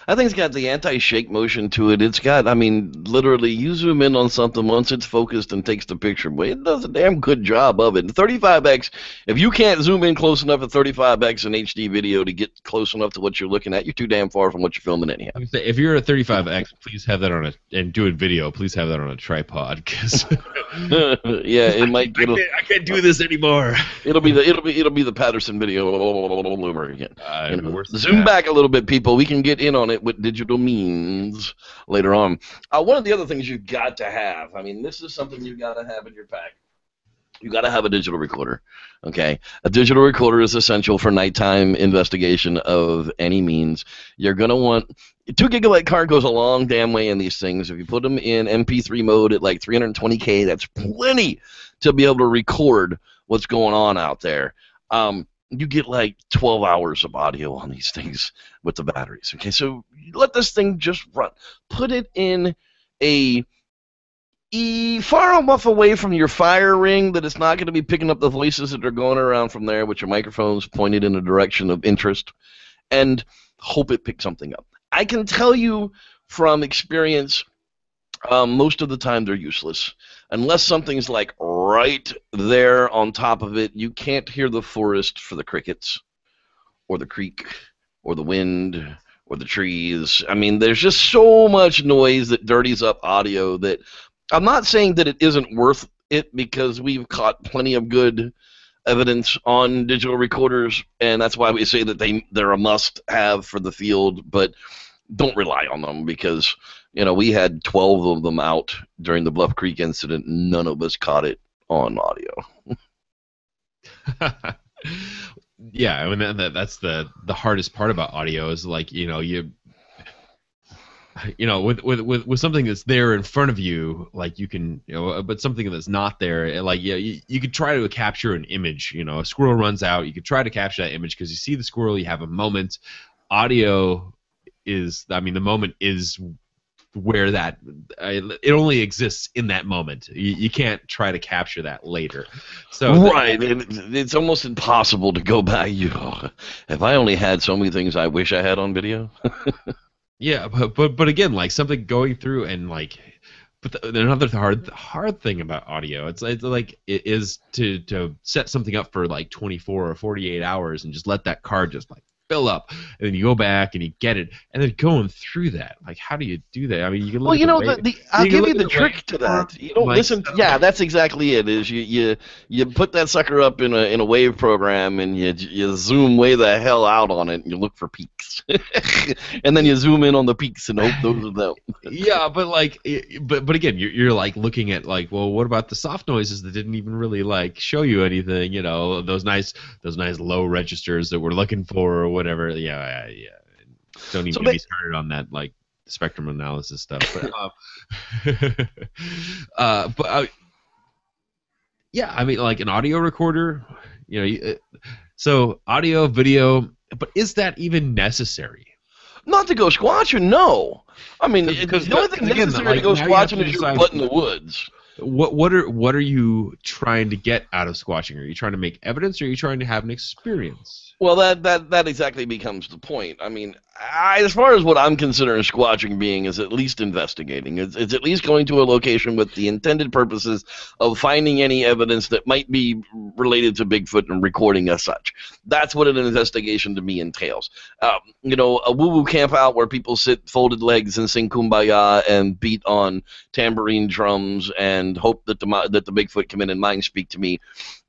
I think it's got the anti-shake motion to it. It's got, literally, you zoom in on something once it's focused and takes the picture, but it does a damn good job of it. 35x, if you can't zoom in close enough at 35x in HD video to get close enough to what you're looking at, you're too damn far from what you're filming anyhow. If you're at 35x, please have that and do a video, please have that on a tripod, because yeah, it might. I can't do this anymore. It'll be the Patterson video all over again. Zoom back a little bit, people. We can get in on it with digital means later on. One of the other things you've got to have, this is something you've got to have in your pack. You got to have a digital recorder. Okay, a digital recorder is essential for nighttime investigation of any means. You're gonna want 2 gigabyte card goes a long damn way in these things. If you put them in MP3 mode at like 320K, that's plenty to be able to record what's going on out there. You get like 12 hours of audio on these things with the batteries. Okay, so let this thing just run. Put it in a far enough away from your fire ring that it's not going to be picking up the voices that are going around from there with your microphones pointed in a direction of interest, and hope it picks something up. I can tell you from experience, most of the time they're useless. Unless something's like right there on top of it, you can't hear the forest for the crickets or the creek or the wind or the trees. There's just so much noise that dirties up audio that I'm not saying that it isn't worth it, because we've caught plenty of good evidence on digital recorders, and that's why we say that they're a must-have for the field, but don't rely on them, because we had 12 of them out during the Bluff Creek incident, and none of us caught it on audio. Yeah, I mean that's the hardest part about audio is like with something that's there in front of you, like you can but something that's not there, like you could try to capture an image. A squirrel runs out, you could try to capture that image because you see the squirrel, you have a moment. Audio is, I mean, the moment is where it only exists in that moment. You can't try to capture that later. So right, it's almost impossible to go back. If I only had so many things I wish I had on video. Yeah, but again, like something going through and like, but another hard thing about audio, it's like it is to set something up for like 24 or 48 hours and just let that card just like fill up, and then you go back and you get it, and then going through that, like how do you do that? I mean, you can look I'll give you the trick to that. You don't listen. Yeah, that's exactly it. Is you put that sucker up in a wave program, and you zoom way the hell out on it, and you look for peaks, and then you zoom in on the peaks and hope those are them. Yeah, but like, but again, you're like looking at like, well, what about the soft noises that didn't even really like show you anything? Those nice low registers that we're looking for, or whatever. Yeah. Don't even get me started on that like spectrum analysis stuff. But yeah, I mean, like an audio recorder, so audio, video, but is that even necessary? Not to go squatching, no. I mean, the only thing necessary to go squatching is your butt in the woods. What are you trying to get out of squatching? Are you trying to make evidence, or are you trying to have an experience? Well, that exactly becomes the point. I mean, as far as what I'm considering squatching being is at least investigating. It's at least going to a location with the intended purposes of finding any evidence that might be related to Bigfoot and recording as such. That's what an investigation to me entails. A woo-woo camp out where people sit folded legs and sing Kumbaya and beat on tambourine drums and hope that the Bigfoot come in and mind speak to me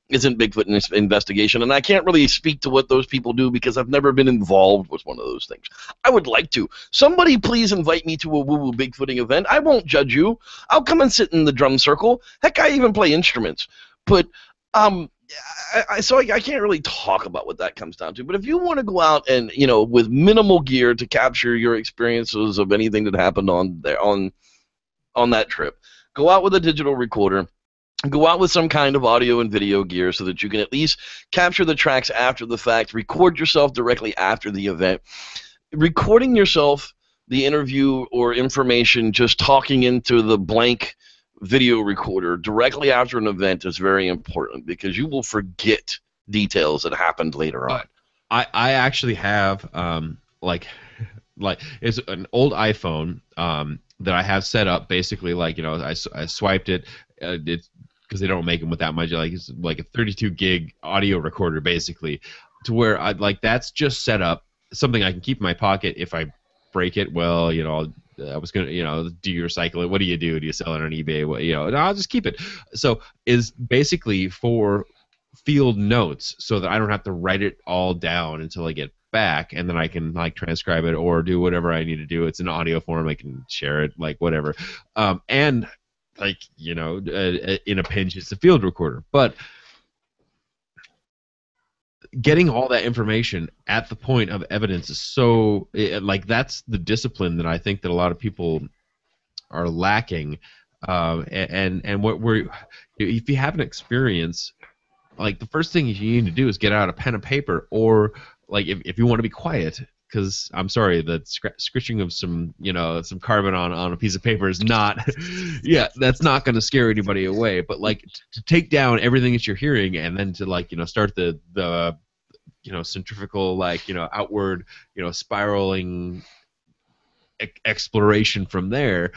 isn't Bigfoot investigation, and I can't really speak to what those people do because I've never been involved with one of those things. I would like to. Somebody please invite me to a woo-woo Bigfooting event. I won't judge you. I'll come and sit in the drum circle. Heck, I even play instruments. But so I can't really talk about what that comes down to. But if you want to go out and with minimal gear to capture your experiences of anything that happened on that trip, go out with a digital recorder. Go out with some kind of audio and video gear so that you can at least capture the tracks after the fact, record yourself directly after the event. Recording yourself, the interview or information, just talking into the blank video recorder directly after an event is very important because you will forget details that happened later on. I actually have like it's an old iPhone that I have set up basically like I swiped it. It's because they don't make them with that much. Like it's like a 32 gig audio recorder basically, to where that's just set up something I can keep in my pocket if I break it. Well, I was gonna do you recycle it? What do you do? Do you sell it on eBay? Well, no, I'll just keep it. So is basically for field notes so that I don't have to write it all down until I get back, and then I can like transcribe it or do whatever I need to do. It's in audio form. I can share it, like whatever, and like in a pinch it's a field recorder. But getting all that information at the point of evidence is so that's the discipline that I think that a lot of people are lacking, and what we're if you have an experience, like the first thing you need to do is get out a pen and paper, or like if you want to be quiet, because I'm sorry, the scratching of some some carbon on a piece of paper is not that's not going to scare anybody away. But like to take down everything that you're hearing and then to start the centrifugal outward spiraling exploration from there,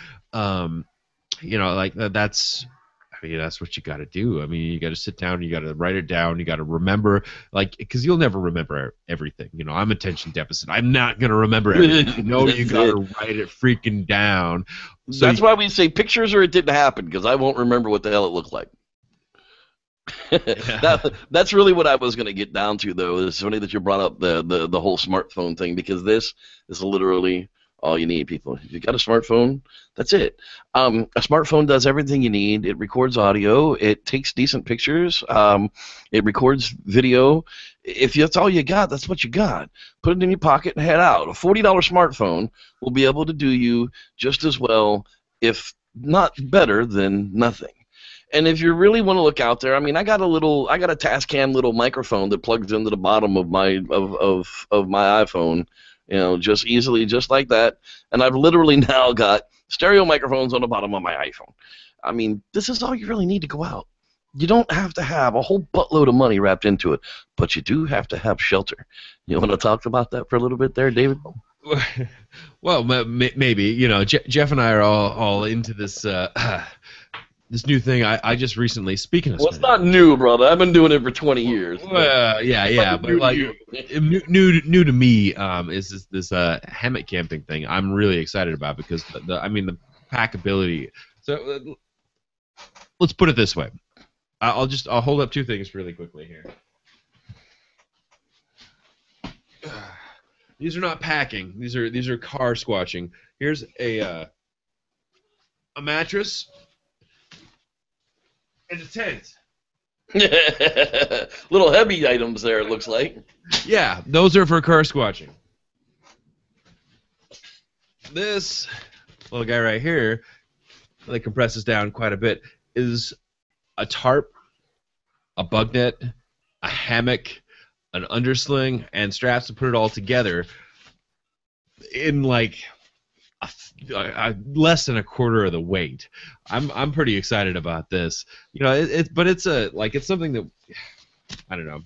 that's that's what you got to do. I mean, you got to sit down, you got to write it down, you got to remember, like, because you'll never remember everything. I'm attention deficit. I'm not gonna remember everything. You got to write it freaking down. So that's why we say pictures or it didn't happen, because I won't remember what the hell it looked like. That's really what I was going to get down to, though. It's funny that you brought up the whole smartphone thing, because this is literally all you need, people. If you got a smartphone, that's it. A smartphone does everything you need. It records audio. It takes decent pictures. It records video. If that's all you got, that's what you got. Put it in your pocket and head out. A $40 smartphone will be able to do you just as well, if not better, than nothing. And if you really want to look out there, I mean, I got a Tascam little microphone that plugs into the bottom of my iPhone, just easily, just like that. And I've literally now got stereo microphones on the bottom of my iPhone. I mean, this is all you really need to go out. You don't have to have a whole buttload of money wrapped into it, but you do have to have shelter. You want to talk about that for a little bit there, David? Well, maybe. Jeff and I are all into this this new thing. I just recently, speaking of... Well, it's not new, brother. I've been doing it for 20 years. Well, yeah, but like new to me is this hammock camping thing. I'm really excited about, because the packability. So let's put it this way. I'll hold up two things really quickly here. These are not packing. These are car squatching. Here's a mattress and a tent. Little heavy items there, it looks like. Yeah, those are for car squatching. This little guy right here, that compresses down quite a bit, is a tarp, a bug net, a hammock, an undersling, and straps to put it all together in like less than a quarter of the weight. I'm pretty excited about this. But it's something that, I don't know,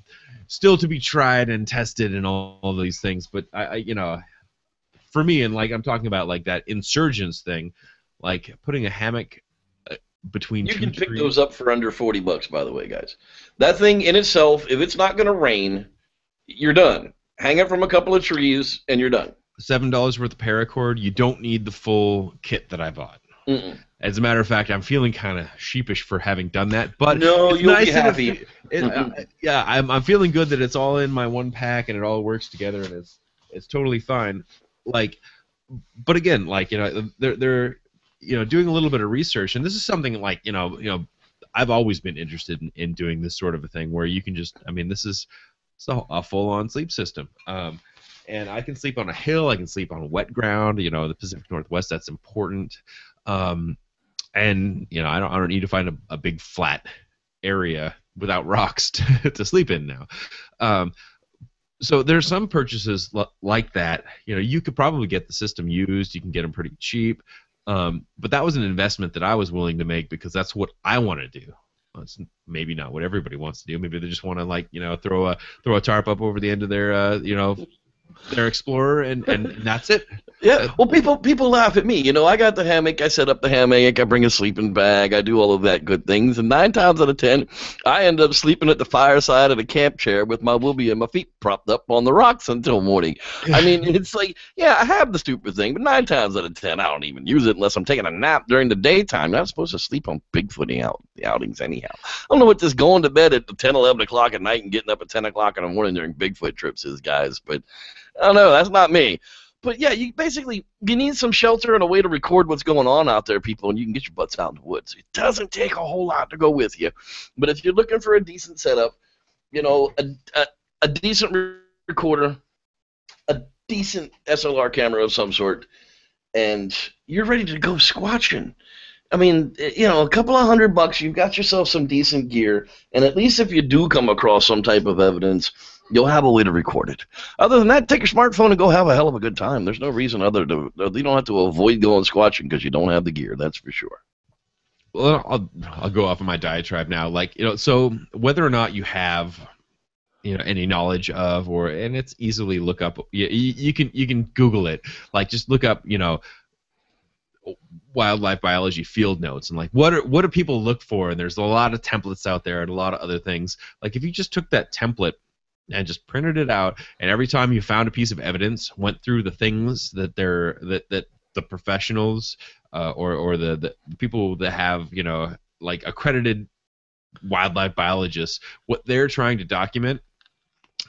still to be tried and tested and all these things. But for me, and like I'm talking about like that insurgents thing, like putting a hammock between you two can pick trees. those up for under $40, by the way, guys. That thing in itself, if it's not going to rain, you're done. Hang it from a couple of trees and you're done. $7 worth of paracord. You don't need the full kit that I bought. Mm-mm. As a matter of fact, I'm feeling kind of sheepish for having done that. But no, you'll nice be happy. I'm feeling good that it's all in my one pack and it all works together and it's totally fine. Like, but again, like they're doing a little bit of research, and this is something like I've always been interested in doing this sort of a thing where you can just, it's a full-on sleep system. And I can sleep on a hill, I can sleep on wet ground, the Pacific Northwest, that's important. And I don't need to find a big flat area without rocks to sleep in now. So there's some purchases like that. You could probably get the system used, you can get them pretty cheap. But that was an investment that I was willing to make because that's what I want to do. Well, it's maybe not what everybody wants to do. Maybe they just want to throw a tarp up over the end of their Explorer and that's it. Yeah. Well, people laugh at me. I got the hammock. I set up the hammock. I bring a sleeping bag. I do all of that good things. And 9 times out of 10, I end up sleeping at the fireside of a camp chair with my whoopee and my feet propped up on the rocks until morning. I mean, it's like, yeah, I have the stupid thing, but 9 times out of 10, I don't even use it unless I'm taking a nap during the daytime. I'm not supposed to sleep on Bigfooting outings anyhow. I don't know what this going to bed at 10, 11 o'clock at night and getting up at 10 o'clock in the morning during Bigfoot trips is, guys, but I don't know. That's not me. But yeah, you need some shelter and a way to record what's going on out there, people, and you can get your butts out in the woods. It doesn't take a whole lot to go with you. But if you're looking for a decent setup, a decent recorder, a decent SLR camera of some sort, and you're ready to go squatching. I mean, a couple of $100, you've got yourself some decent gear, and at least if you do come across some type of evidence, you'll have a way to record it. Other than that, take your smartphone and go have a hell of a good time. There's no reason you don't have to avoid going squatching because you don't have the gear. That's for sure. Well, I'll go off on my diatribe now. So whether or not you have any knowledge of, and it's easily look up. You can Google it. Like just look up wildlife biology field notes and like what do people look for, and there's a lot of templates out there and a lot of other things. Like if you just took that template and just printed it out, and every time you found a piece of evidence, went through the things that the professionals or the people that have, you know, like accredited wildlife biologists, what they're trying to document,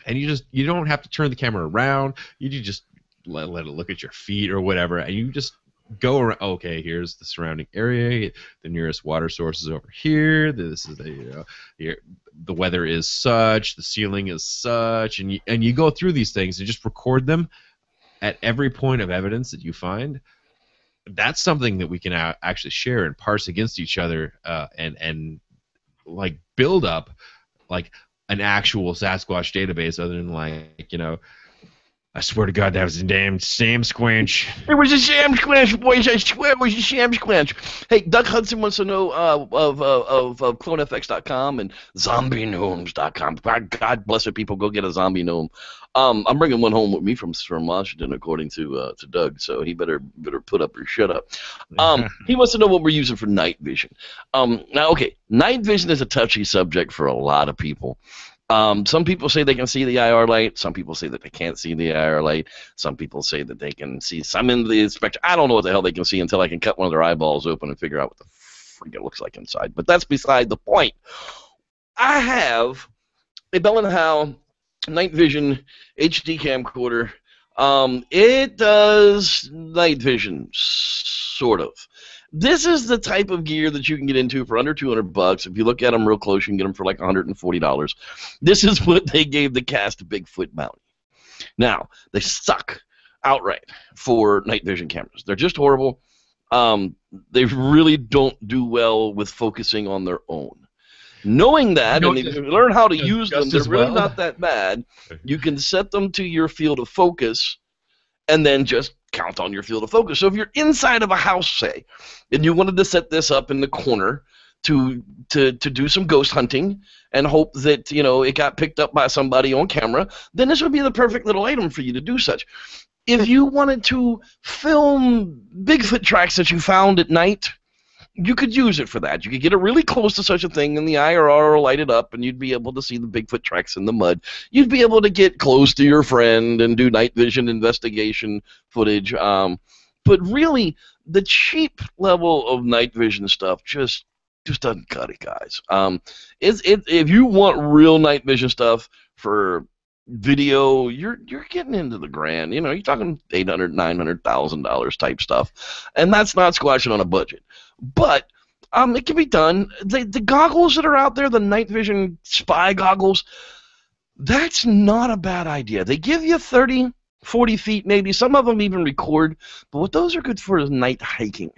and you don't have to turn the camera around, you just let it look at your feet or whatever, and you just go around. Okay, here's the surrounding area. The nearest water source is over here. This is the weather is such. The ceiling is such, and you go through these things and just record them at every point of evidence that you find. That's something that we can actually share and parse against each other, and like build up like an actual Sasquatch database, other than like, you know, I swear to God, that was a damn Sam Squanch. It was a Sam Squanch, boys. I swear it was a Sam Squanch. Hey, Doug Hudson wants to know of CloneFX.com and ZombieGnomes.com. God bless it, people. Go get a zombie gnome. I'm bringing one home with me from Washington, according to Doug. So he better put up or shut up. He wants to know what we're using for night vision. Now, okay, night vision is a touchy subject for a lot of people. Some people say they can see the IR light. Some people say that they can't see the IR light. Some people say that they can see some in the spectrum. I don't know what the hell they can see until I can cut one of their eyeballs open and figure out what the freak it looks like inside. But that's beside the point. I have a Bell & Howell night vision HD camcorder. It does night vision, sort of. This is the type of gear that you can get into for under $200. If you look at them real close, you can get them for like $140. This is what they gave the cast of Bigfoot Bounty. Now, they suck outright for night vision cameras. They're just horrible. They really don't do well with focusing on their own. Knowing that, and if you learn how to use them, they're really not that bad. You can set them to your field of focus and then just count on your field of focus. So if you're inside of a house, say, and you wanted to set this up in the corner to do some ghost hunting and hope that, you know, it got picked up by somebody on camera, then this would be the perfect little item for you to do such. If you wanted to film Bigfoot tracks that you found at night, you could use it for that. You could get it really close to such a thing, and the IRR will light it up, and you'd be able to see the Bigfoot tracks in the mud. You'd be able to get close to your friend and do night vision investigation footage. But really, the cheap level of night vision stuff just doesn't cut it, guys. If you want real night vision stuff for video, you're getting into the grand. You know, you're talking $800,000, $900,000 type stuff, and that's not squashing on a budget. But it can be done. The goggles that are out there, the night vision spy goggles, that's not a bad idea. They give you 30, 40 feet maybe. Some of them even record. But what those are good for is night hiking.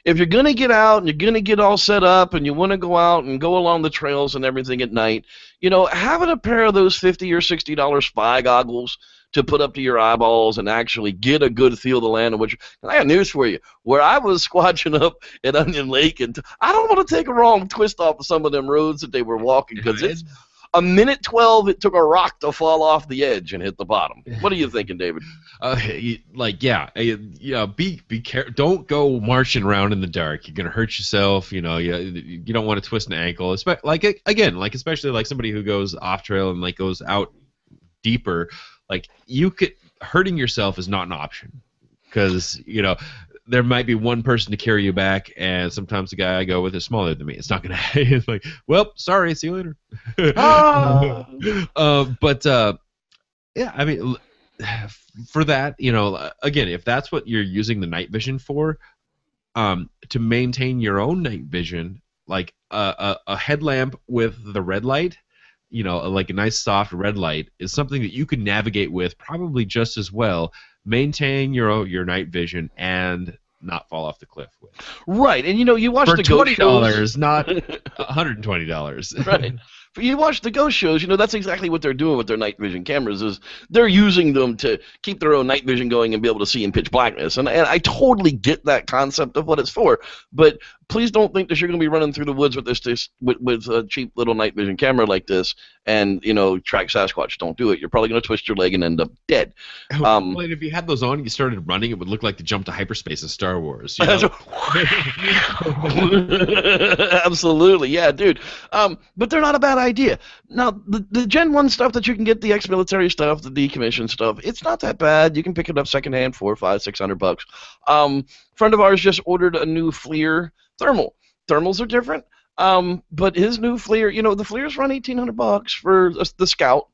If you're going to get out and you're going to get all set up and you want to go out and go along the trails and everything at night, you know, having a pair of those $50 or $60 spy goggles to put up to your eyeballs and actually get a good feel of the land. And I got news for you. Where I was squatching up at Onion Lake, and I don't want to take a wrong twist off of some of them roads that they were walking, because it's a minute 12. It took a rock to fall off the edge and hit the bottom. What are you thinking, David? Be careful. Don't go marching around in the dark. You're gonna hurt yourself. You know, you don't want to twist an ankle. Especially like somebody who goes off trail and like goes out deeper. Like, hurting yourself is not an option, because, you know, there might be one person to carry you back, and sometimes the guy I go with is smaller than me. It's not gonna. It's like, well, sorry, see you later. Yeah, I mean, for that, you know, again, if that's what you're using the night vision for, to maintain your own night vision, like a headlamp with the red light, you know, like a nice soft red light, is something that you can navigate with probably just as well, maintain your night vision and not fall off the cliff with. Right, and you know, you watch for the ghost $20, shows, not $120. Right. You watch the ghost shows, you know, that's exactly what they're doing with their night vision cameras, is they're using them to keep their own night vision going and be able to see in pitch blackness. And I totally get that concept of what it's for, but please don't think that you're going to be running through the woods with with a cheap little night vision camera like this and, track Sasquatch. Don't do it. You're probably going to twist your leg and end up dead. Well, if you had those on and you started running, it would look like the jump to hyperspace in Star Wars. You know? Absolutely, yeah, dude. But they're not a bad idea. Now, the Gen 1 stuff that you can get, the ex-military stuff, the decommissioned stuff, it's not that bad. You can pick it up secondhand, $400, $500, $600. Friend of ours just ordered a new FLIR thermal. Thermals are different, but his new FLIR, the FLIRs run $1,800 for the Scout.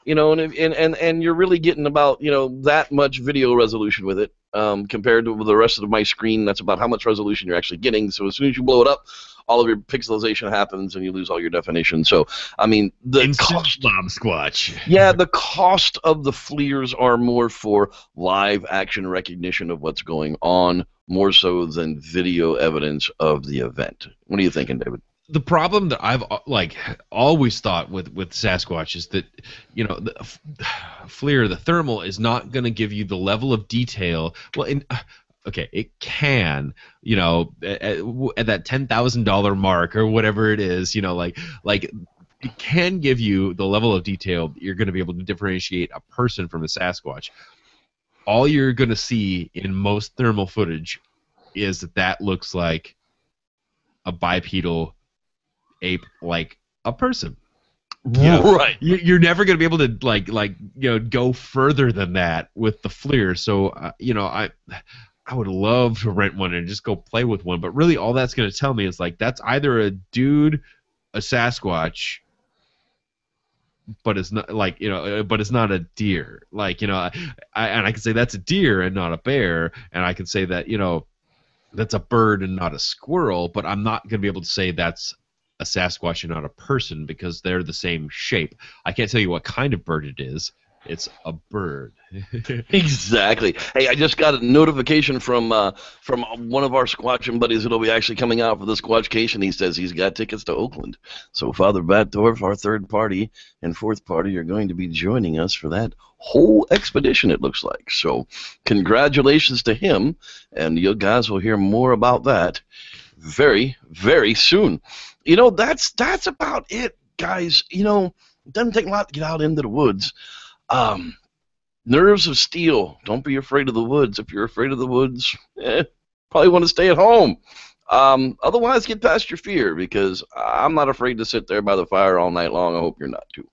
And you're really getting about that much video resolution with it compared to the rest of my screen. That's about how much resolution you're actually getting. So as soon as you blow it up, all of your pixelization happens and you lose all your definition. So I mean, the cost, Squatch. yeah, the cost of the FLIRs are more for live action recognition of what's going on, more so than video evidence of the event. What are you thinking, David? The problem that I've always thought with Sasquatch is that the FLIR, the thermal, is not going to give you the level of detail. Well, okay, it can, at that $10,000 mark or whatever it is, like it can give you the level of detail that you're going to be able to differentiate a person from a Sasquatch. All you're going to see in most thermal footage is that looks like a bipedal ape like a person. Right. You're never going to be able to go further than that with the FLIR. So I would love to rent one and just go play with one, but really all that's going to tell me is that's either a dude, a Sasquatch, but it's not but it's not a deer. I can say that's a deer and not a bear, and I can say that that's a bird and not a squirrel, but I'm not going to be able to say that's a Sasquatch and not a person because they're the same shape. I can't tell you what kind of bird it is. It's a bird. Exactly. Hey, I just got a notification from one of our Squatchin buddies that'll be actually coming out for the Squatchcation. He says he's got tickets to Oakland. So Father Batdorf, our third party and fourth party, are going to be joining us for that whole expedition, it looks like. So congratulations to him, and you guys will hear more about that very, very soon. That's about it, guys. It doesn't take a lot to get out into the woods. Nerves of steel. Don't be afraid of the woods. If you're afraid of the woods, probably want to stay at home. Otherwise, get past your fear, because I'm not afraid to sit there by the fire all night long. I hope you're not too.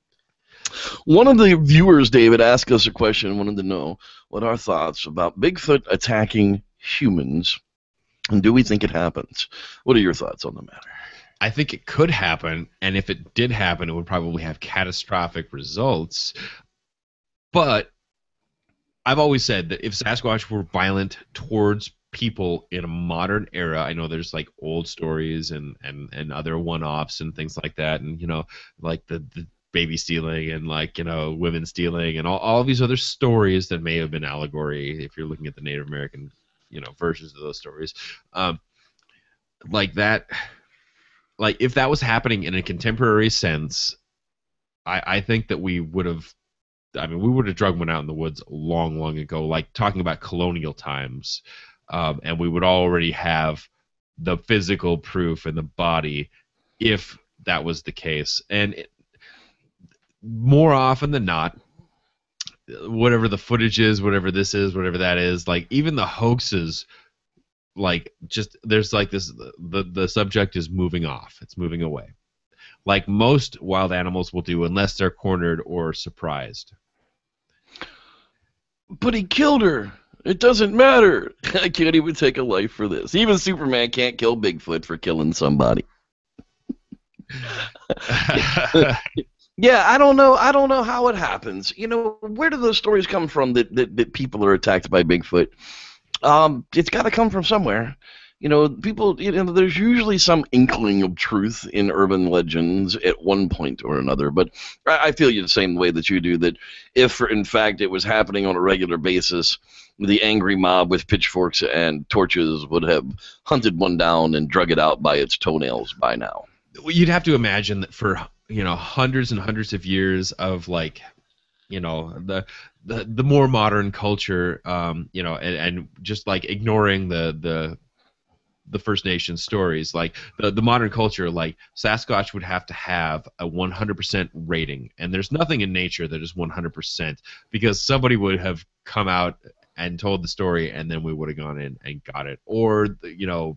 One of the viewers, David, asked us a question, wanted to know what our thoughts about Bigfoot attacking humans, and do we think it happens? What are your thoughts on the matter? I think it could happen, and if it did happen, it would probably have catastrophic results. But I've always said that if Sasquatch were violent towards people in a modern era, I know there's old stories and other one-offs and things like that, and the baby stealing and women stealing and all these other stories that may have been allegory if you're looking at the Native American versions of those stories, if that was happening in a contemporary sense, I think that we would have drugged one out in the woods long, long ago, talking about colonial times, and we would already have the physical proof in the body if that was the case. And more often than not, whatever the footage is, whatever this is, whatever that is, even the hoaxes, there's this, the subject is moving off. It's moving away. Like most wild animals will do, unless they're cornered or surprised. But he killed her. It doesn't matter. I can't even take a life for this. Even Superman can't kill Bigfoot for killing somebody. Yeah, I don't know how it happens. Where do those stories come from that people are attacked by Bigfoot? It's got to come from somewhere. People, there's usually some inkling of truth in urban legends at one point or another, but I feel you the same way that you do, that if, in fact, it was happening on a regular basis, the angry mob with pitchforks and torches would have hunted one down and drug it out by its toenails by now. You'd have to imagine that for, hundreds and hundreds of years of, the more modern culture, and just, ignoring the the First Nation stories. Like the modern culture, like Sasquatch would have to have a 100% rating, and there's nothing in nature that is 100% because somebody would have come out and told the story, and then we would have gone in and got it, or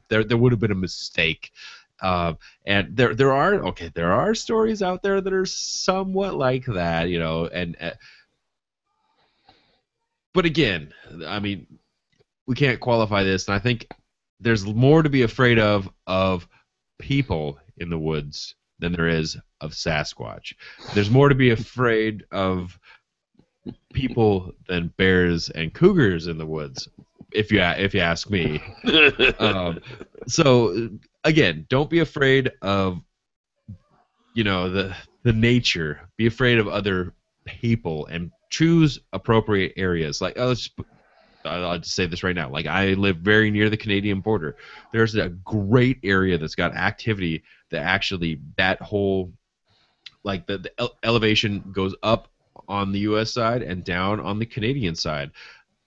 there would have been a mistake. And there are stories out there that are somewhat like that, and but again, I mean, we can't qualify this, and I think there's more to be afraid of people in the woods than there is of Sasquatch. There's more to be afraid of people than bears and cougars in the woods, if you ask me. So again, don't be afraid of the nature. Be afraid of other people and choose appropriate areas. Like I'll just say this right now. Like I live very near the Canadian border. There's a great area that's got activity that actually that whole like the elevation goes up on the U.S. side and down on the Canadian side.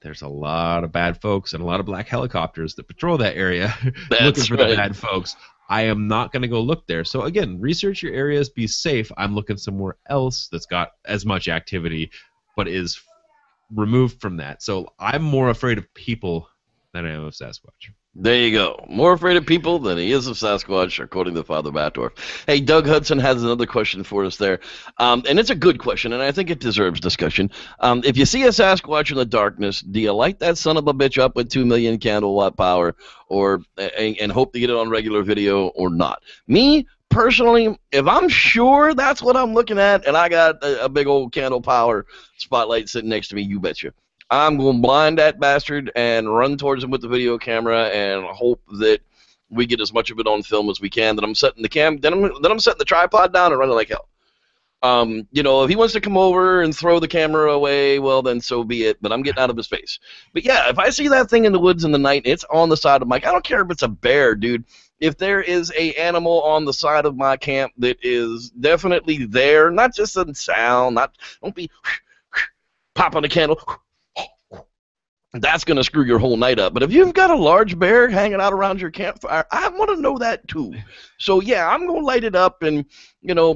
There's a lot of bad folks and a lot of black helicopters that patrol that area looking for the bad folks. I am not going to go look there. So again, research your areas, be safe. I'm looking somewhere else that's got as much activity but is removed from that. So I'm more afraid of people than I am of Sasquatch. There you go. More afraid of people than he is of Sasquatch, according to Father Batdorf. Hey, Doug Hudson has another question for us there. And it's a good question, and I think it deserves discussion. If you see a Sasquatch in the darkness, do you light that son of a bitch up with 2 million candle-watt power and hope to get it on regular video or not? Me, personally, if I'm sure that's what I'm looking at and I got a big old candle power spotlight sitting next to me, you betcha, I'm going to blind that bastard and run towards him with the video camera and hope that we get as much of it on film as we can. Then I'm setting the setting the tripod down and running like hell. If he wants to come over and throw the camera away, well, then so be it, but I'm getting out of his face. But yeah, if I see that thing in the woods in the night, it's on the side of my, I don't care if it's a bear, dude. If there is a animal on the side of my camp that is definitely there, not just a sound, don't be popping a candle, that's going to screw your whole night up. But if you've got a large bear hanging out around your campfire, I want to know that too. So yeah, I'm going to light it up and,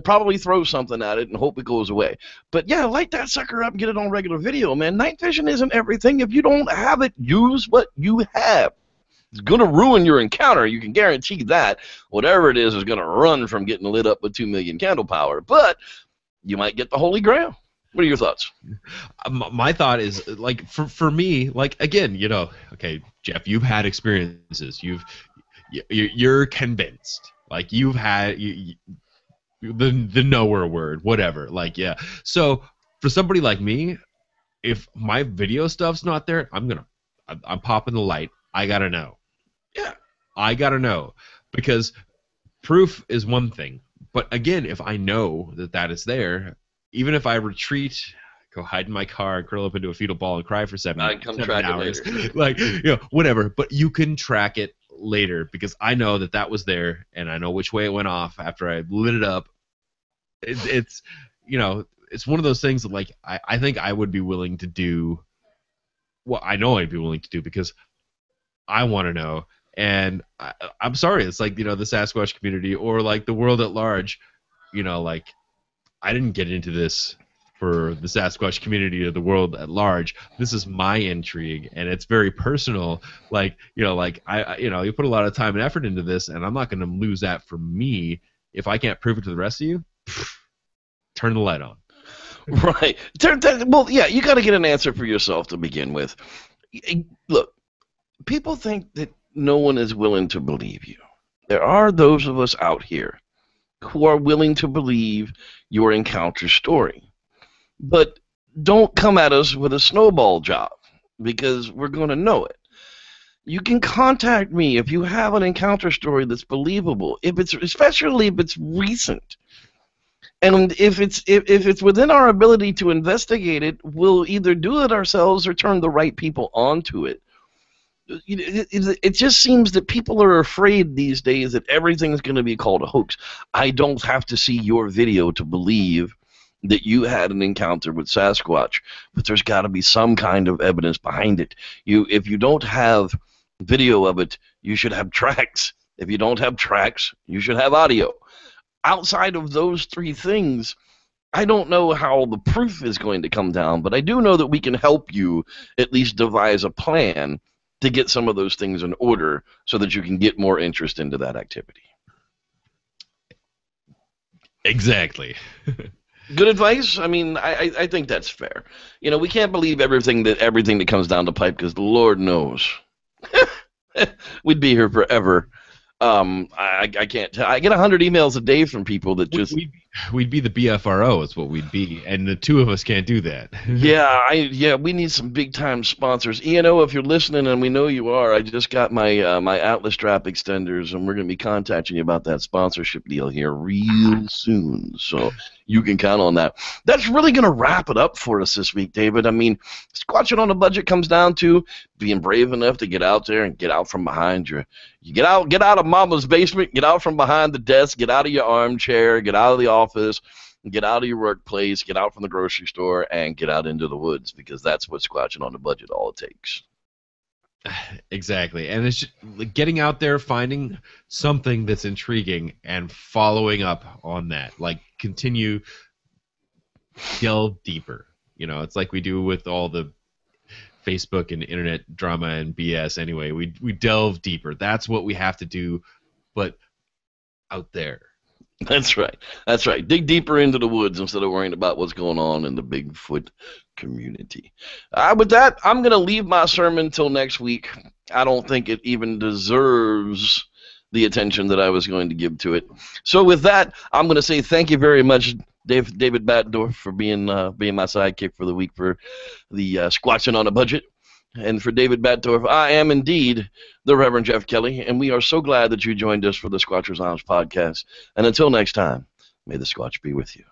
probably throw something at it and hope it goes away. But yeah, light that sucker up and get it on regular video, man. Night vision isn't everything. If you don't have it, use what you have. It's going to ruin your encounter. You can guarantee that. Whatever it is going to run from getting lit up with 2 million candle power. But you might get the Holy Grail. What are your thoughts? My thought is, like, for me, like, again, okay, Jeff, you've had experiences. You're convinced. Like, you've had the knower word, whatever. Like, yeah. So for somebody like me, if my video stuff's not there, I'm popping the light. I gotta know. Yeah. I gotta know, because proof is one thing, but again, if I know that is there. Even if I retreat, go hide in my car and curl up into a fetal ball and cry for 7 hours, like, whatever. But you can track it later because I know that was there and I know which way it went off after I lit it up. It's one of those things that, like, I think I would be willing to do. Well, I know I'd be willing to do because I want to know. And I'm sorry, it's like, the Sasquatch community or like the world at large, like, I didn't get into this for the Sasquatch community or the world at large. This is my intrigue, and it's very personal. Like, I you put a lot of time and effort into this, and I'm not going to lose that for me. If I can't prove it to the rest of you, turn the light on. Right. Well, yeah, you got to get an answer for yourself to begin with. Look, people think that no one is willing to believe you. There are those of us out here who are willing to believe your encounter story. But don't come at us with a snowball job, because we're going to know it. You can contact me if you have an encounter story that's believable, especially if it's recent. And if it's within our ability to investigate it, we'll either do it ourselves or turn the right people onto it. It just seems that people are afraid these days that everything's going to be called a hoax. I don't have to see your video to believe that you had an encounter with Sasquatch, but there's got to be some kind of evidence behind it. If you don't have video of it, you should have tracks. If you don't have tracks, you should have audio. Outside of those three things, I don't know how the proof is going to come down, but I do know that we can help you at least devise a plan to get some of those things in order so that you can get more interest into that activity. Exactly. Good advice. I mean, I think that's fair. You know, we can't believe everything that comes down the pipe, because the Lord knows we'd be here forever. I can't tell. I get 100 emails a day from people that just we'd be the BFRO is what we'd be, and the two of us can't do that. yeah, we need some big time sponsors. ENO, if you're listening, and we know you are, I just got my my Atlas strap extenders, and we're going to be contacting you about that sponsorship deal here real soon. So you can count on that. That's really going to wrap it up for us this week, David. I mean, Squatching on a Budget comes down to being brave enough to get out there and get out from behind you get out of mama's basement, get out from behind the desk, get out of your armchair, get out of the office, get out of your workplace, get out from the grocery store, and get out into the woods, because that's what Squatching on a Budget all it takes. Exactly. And it's just getting out there, finding something that's intriguing, and following up on that. Like, continue, delve deeper. You know, it's like we do with all the Facebook and internet drama and BS anyway. We delve deeper. That's what we have to do, but out there. That's right. That's right. Dig deeper into the woods instead of worrying about what's going on in the Bigfoot community. With that, I'm going to leave my sermon till next week. I don't think it even deserves the attention that I was going to give to it. So with that, I'm going to say thank you very much, Divid Batdorf, for being my sidekick for the week for the Squatching on a Budget. And for Divid Batdorf, I am indeed the Reverend Jeff Kelly, and we are so glad that you joined us for the Squatchers Lounge podcast. And until next time, may the Squatch be with you.